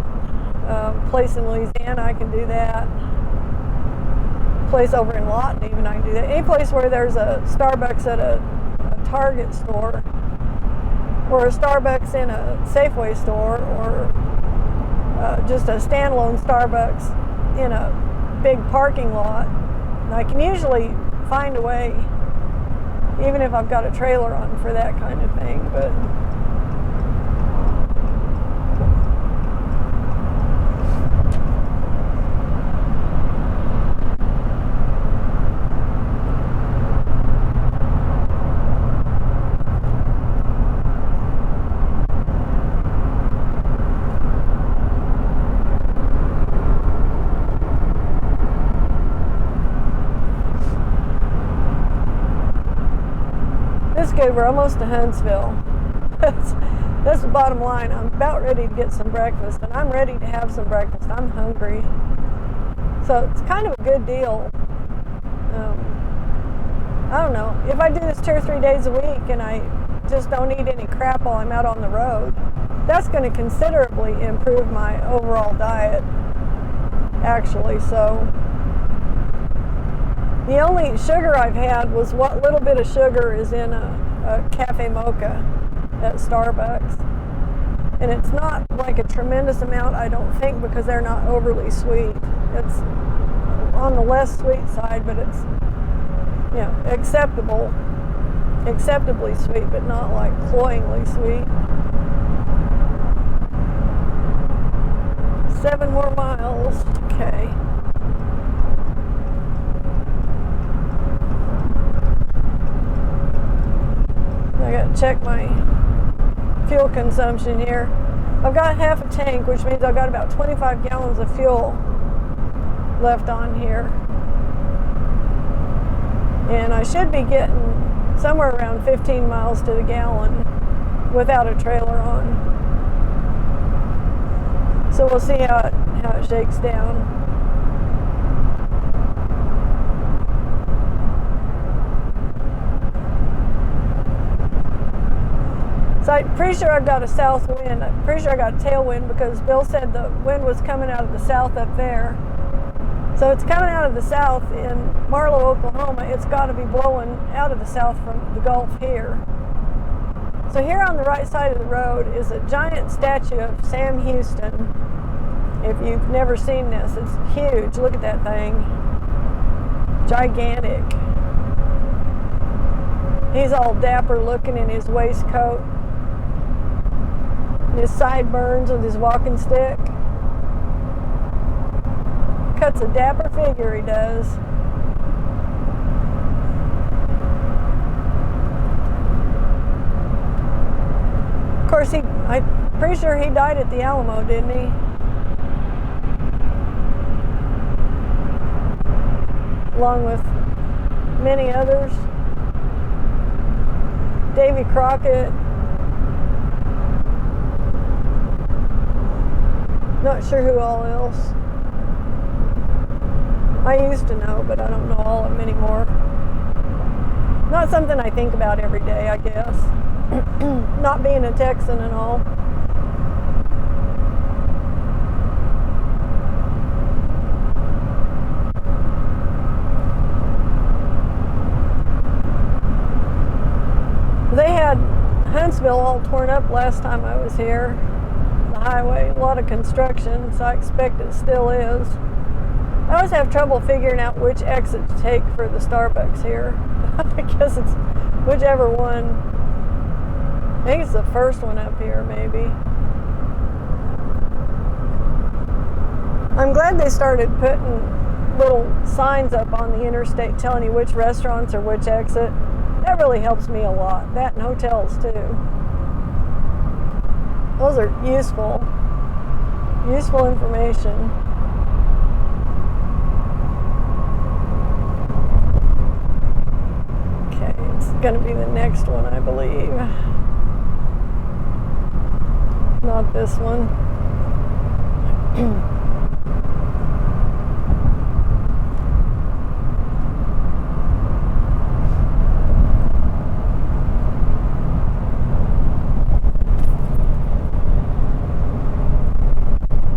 A place in Louisiana I can do that. A place over in Lawton even I can do that. Any place where there's a Starbucks at a Target store, or a Starbucks in a Safeway store, or just a standalone Starbucks in a big parking lot. And I can usually find a way, even if I've got a trailer on, for that kind of thing. But we're almost to Huntsville. That's the bottom line. I'm about ready to get some breakfast, and I'm ready to have some breakfast. I'm hungry. So it's kind of a good deal. I don't know. If I do this 2 or 3 days a week and I just don't eat any crap while I'm out on the road, that's going to considerably improve my overall diet, actually. So the only sugar I've had was what little bit of sugar is in a cafe mocha at Starbucks. And it's not like a tremendous amount, I don't think, because they're not overly sweet. It's on the less sweet side, but it's, you know, acceptably sweet, but not like cloyingly sweet. 7 more miles. Okay. I got to check my fuel consumption here. I've got half a tank, which means I've got about 25 gallons of fuel left on here. And I should be getting somewhere around 15 miles to the gallon without a trailer on. So we'll see how it shakes down. So I'm pretty sure I've got a south wind. I'm pretty sure I got a tailwind because Bill said the wind was coming out of the south up there. So it's coming out of the south in Marlow, Oklahoma. It's got to be blowing out of the south from the Gulf here. So here on the right side of the road is a giant statue of Sam Houston. If you've never seen this, it's huge. Look at that thing. Gigantic. He's all dapper looking in his waistcoat. His sideburns with his walking stick. Cuts a dapper figure, he does. Of course, I'm pretty sure he died at the Alamo, didn't he? Along with many others. Davy Crockett. Not sure who all else. I used to know, but I don't know all of them anymore. Not something I think about every day, I guess. Not being a Texan and all. They had Huntsville all torn up last time I was here. The highway, a lot of construction, so I expect it still is. I always have trouble figuring out which exit to take for the Starbucks here. I guess it's whichever one. I think it's the first one up here, maybe. I'm glad they started putting little signs up on the interstate telling you which restaurants or which exit. That really helps me a lot. That and hotels too. Those are useful information. Okay, it's going to be the next one, I believe. Not this one.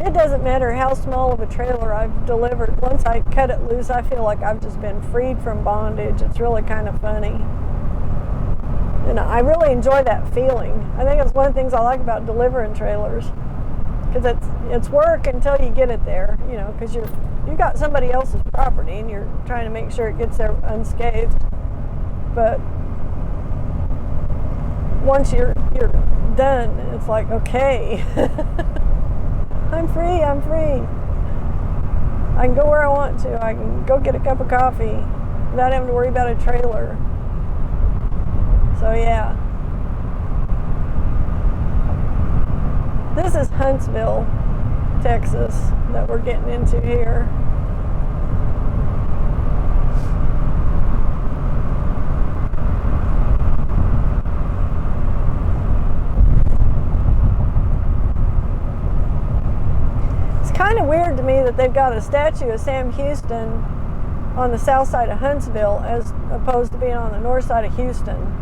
It doesn't matter how small of a trailer I've delivered. Once I cut it loose, I feel like I've just been freed from bondage. It's really kind of funny. And I really enjoy that feeling. I think it's one of the things I like about delivering trailers. Because it's work until you get it there, you know, because you got somebody else's property and you're trying to make sure it gets there unscathed. But once you're done, it's like, okay, I'm free. I can go where I want to. I can go get a cup of coffee without having to worry about a trailer. So yeah. This is Huntsville, Texas, that we're getting into here. It's kind of weird to me that they've got a statue of Sam Houston on the south side of Huntsville as opposed to being on the north side of Houston.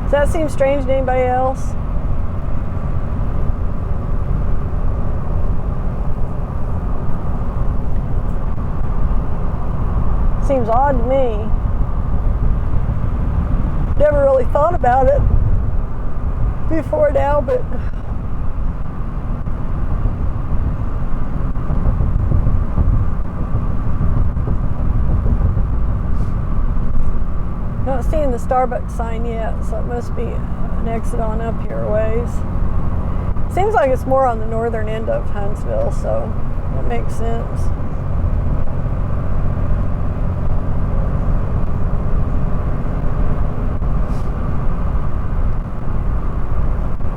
Does that seem strange to anybody else? Seems odd to me. Never really thought about it before now, but not seeing the Starbucks sign yet, so it must be an exit on up here a ways. Seems like it's more on the northern end of Huntsville, so that makes sense.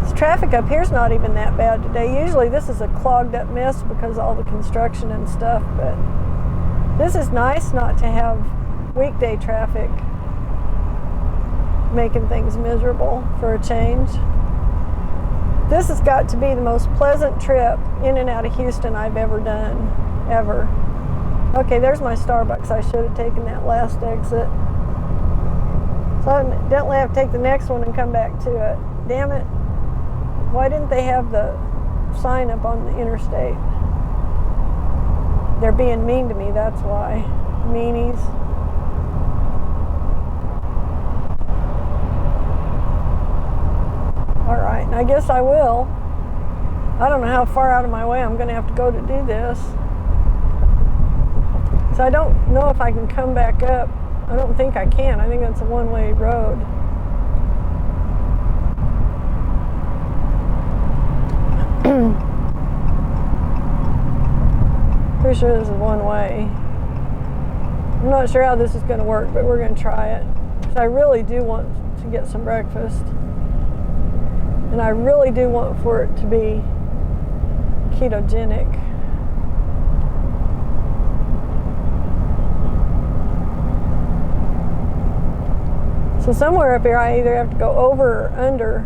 This traffic up here's not even that bad today. Usually this is a clogged up mess because of all the construction and stuff, but this is nice not to have weekday traffic making things miserable for a change. This has got to be the most pleasant trip in and out of Houston I've ever done, ever. Okay, there's my Starbucks. I should have taken that last exit. So I definitely have to take the next one and come back to it. Damn it. Why didn't they have the sign up on the interstate? They're being mean to me, that's why. Meanies. Alright, and I guess I will. I don't know how far out of my way I'm going to have to go to do this. So I don't know if I can come back up. I don't think I can. I think that's a one-way road. Pretty sure this is one way. I'm not sure how this is going to work, but we're going to try it. So I really do want to get some breakfast. And I really do want for it to be ketogenic. So somewhere up here I either have to go over or under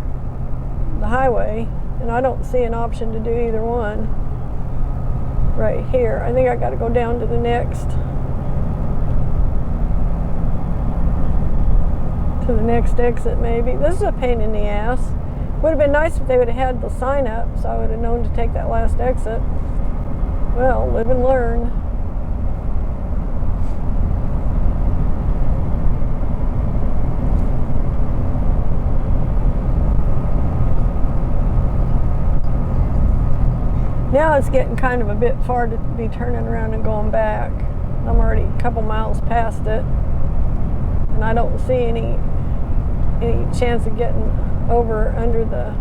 the highway, and I don't see an option to do either one right here. I think I got to go down to the next exit maybe. This is a pain in the ass. Would have been nice if they would have had the sign up so I would have known to take that last exit. Well, live and learn. Now it's getting kind of a bit far to be turning around and going back. I'm already a couple miles past it, and I don't see any chance of getting over under the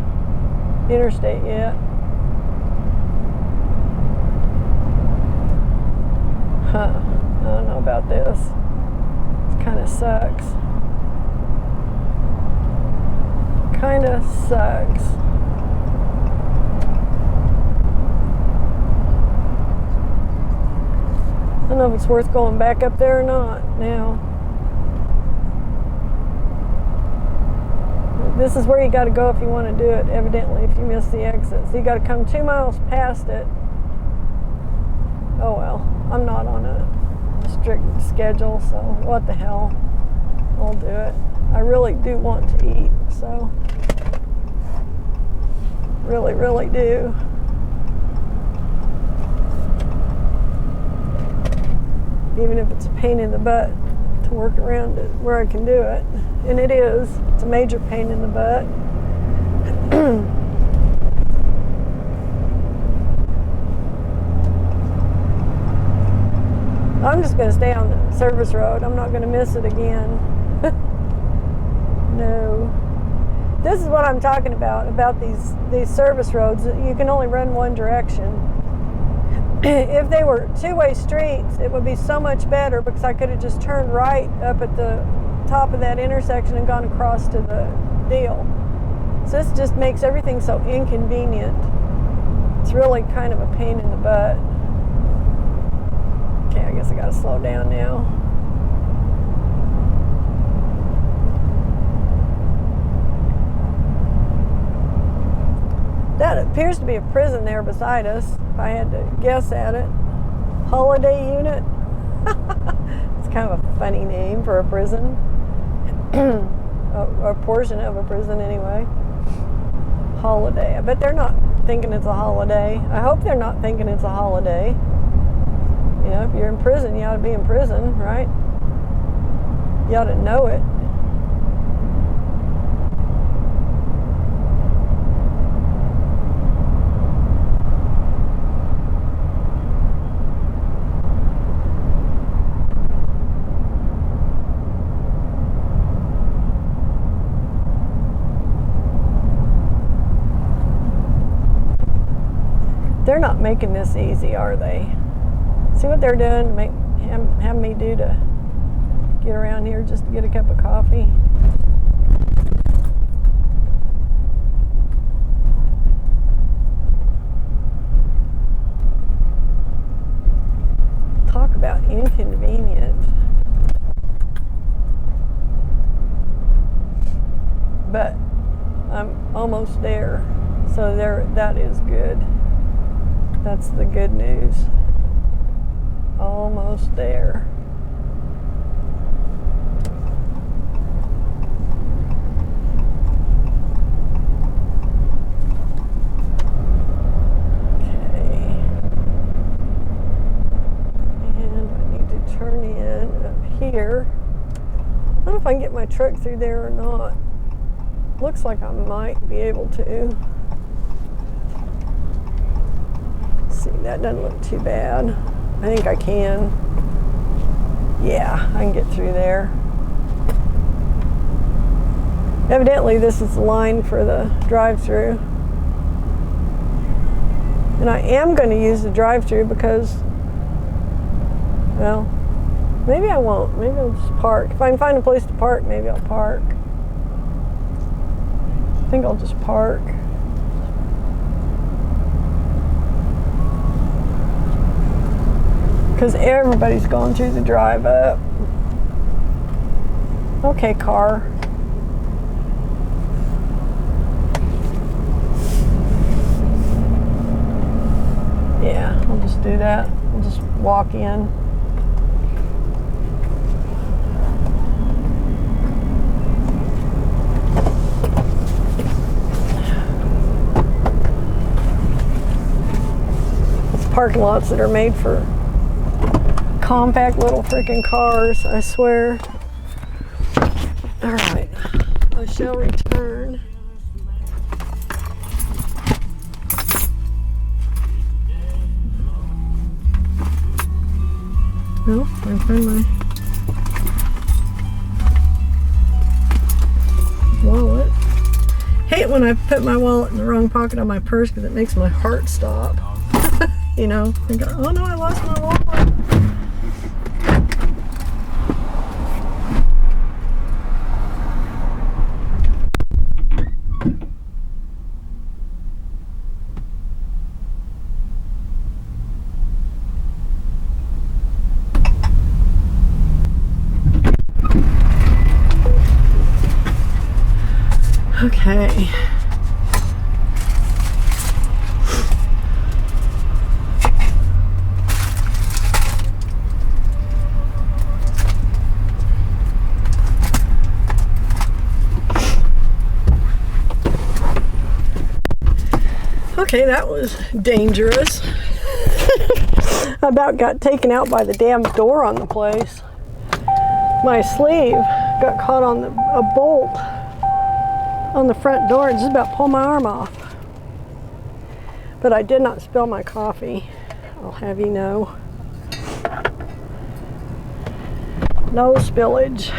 interstate yet. Huh. I don't know about this. It kind of sucks. Kind of sucks. I don't know if it's worth going back up there or not now. This is where you got to go if you want to do it, evidently, if you miss the exit. So you got to come 2 miles past it. Oh well, I'm not on a strict schedule, so what the hell, I'll do it. I really do want to eat, so really, really do. Even if it's a pain in the butt to work around it where I can do it. And it is. It's a major pain in the butt. I'm just going to stay on the service road. I'm not going to miss it again. No. This is what I'm talking about these service roads. You can only run one direction. If they were two-way streets, it would be so much better because I could have just turned right up at the top of that intersection and gone across to the deal. So this just makes everything so inconvenient. It's really kind of a pain in the butt. Okay, I guess I gotta slow down now. That appears to be a prison there beside us, if I had to guess at it. Holiday unit. It's kind of a funny name for a prison. A portion of a prison anyway. Holiday. I bet they're not thinking it's a holiday. I hope they're not thinking it's a holiday. You know, if you're in prison, you ought to be in prison, right? You ought to know it. They're not making this easy, are they? See what they're doing to have me do to get around here just to get a cup of coffee. Talk about inconvenient. But I'm almost there, so that is good. That's the good news. Almost there. Okay. And I need to turn in up here. I don't know if I can get my truck through there or not. Looks like I might be able to. See, that doesn't look too bad. I think I can. Yeah, I can get through there. Evidently, this is the line for the drive-through. And I am going to use the drive-through because, well, maybe I won't. Maybe I'll just park. If I can find a place to park, maybe I'll park. I think I'll just park. Because everybody's going through the drive up. Okay, car. Yeah, I'll just do that. I'll just walk in. It's parking lots that are made for compact little freaking cars, I swear. All right, I shall return. Well, I find my wallet. Hate when I put my wallet in the wrong pocket on my purse because it makes my heart stop. You know, think, oh no, I lost my wallet. Okay. Okay, that was dangerous. I about got taken out by the damn door on the place. My sleeve got caught on a bolt on the front door and just about pulled my arm off. But I did not spill my coffee, I'll have you know. No spillage.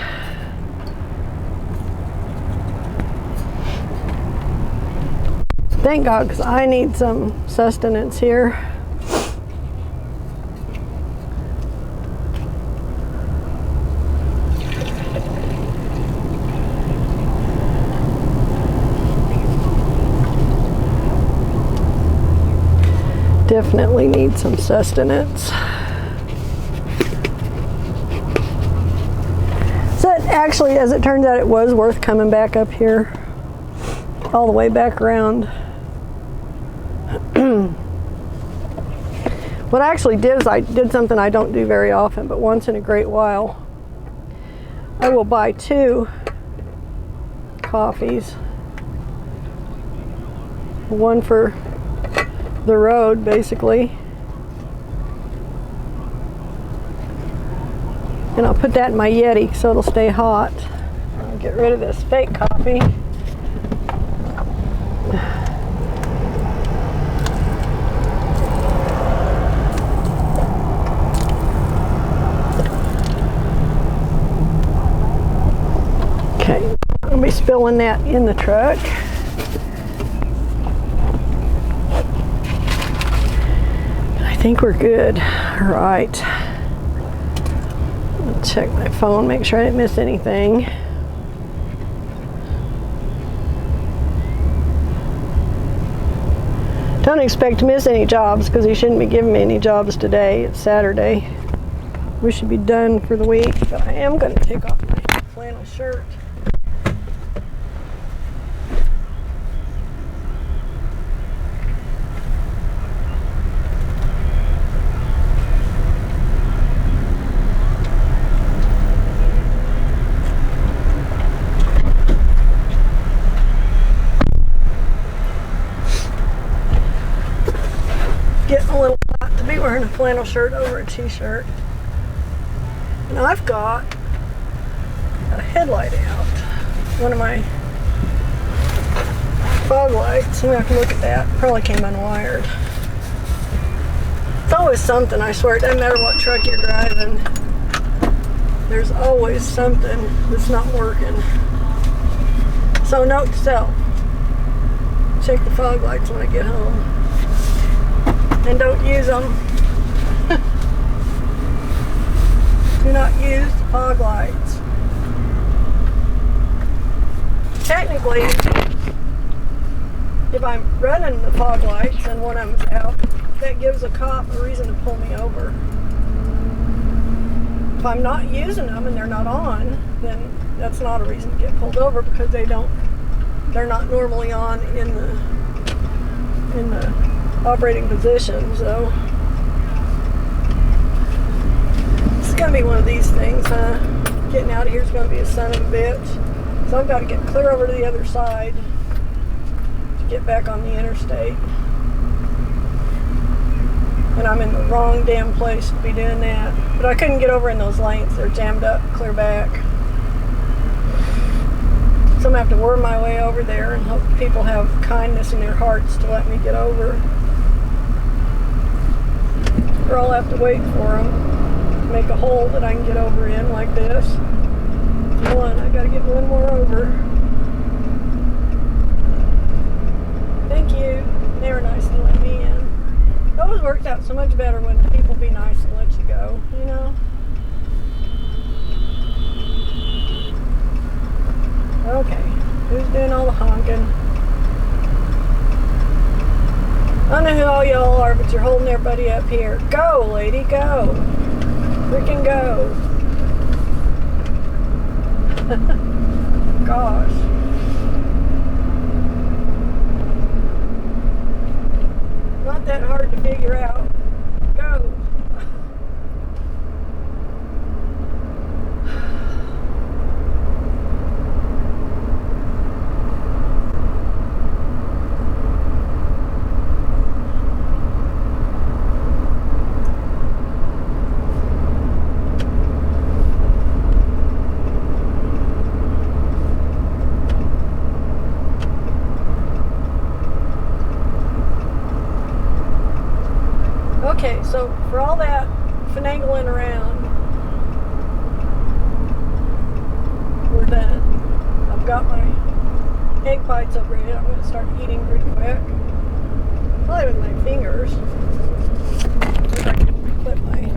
Thank God, because I need some sustenance here. Definitely need some sustenance. So actually, as it turns out, it was worth coming back up here, all the way back around. What I actually did is I did something I don't do very often, but once in a great while. I will buy 2 coffees. One for the road, basically. And I'll put that in my Yeti so it'll stay hot. I'll get rid of this fake coffee. Okay, I'll be spilling that in the truck. I think we're good. All right. I'll check my phone, make sure I didn't miss anything. Don't expect to miss any jobs because he shouldn't be giving me any jobs today. It's Saturday. We should be done for the week, but I am going to take off my flannel shirt. Getting a little hot to be wearing a flannel shirt over a t-shirt. And I've got a headlight out. One of my fog lights. We have to look at that. Probably came unwired. It's always something, I swear. It doesn't matter what truck you're driving. There's always something that's not working. So note to self. Check the fog lights when I get home. And don't use them. Do not use the fog lights. Technically, if I'm running the fog lights and one of them's out, that gives a cop a reason to pull me over. If I'm not using them and they're not on, then that's not a reason to get pulled over because they're not normally on in the operating position. So it's gonna be one of these things, huh? Getting out of here is gonna be a son of a bitch. So I've got to get clear over to the other side to get back on the interstate. And I'm in the wrong damn place to be doing that. But I couldn't get over in those lanes. They're jammed up clear back. So I'm gonna have to worm my way over there and hope people have kindness in their hearts to let me get over. Or I'll have to wait for them to make a hole that I can get over in like this. One, I gotta get one more over. Thank you. They were nice to let me in. It always works out so much better when people be nice and let you go, you know? Okay, who's doing all the honking? I don't know who all y'all are, but you're holding everybody up here. Go, lady, go. Freaking go. Gosh. Okay, so for all that finagling around, we're done. I've got my egg bites up ready. I'm going to start eating pretty quick. Probably with my fingers. See if I can clip my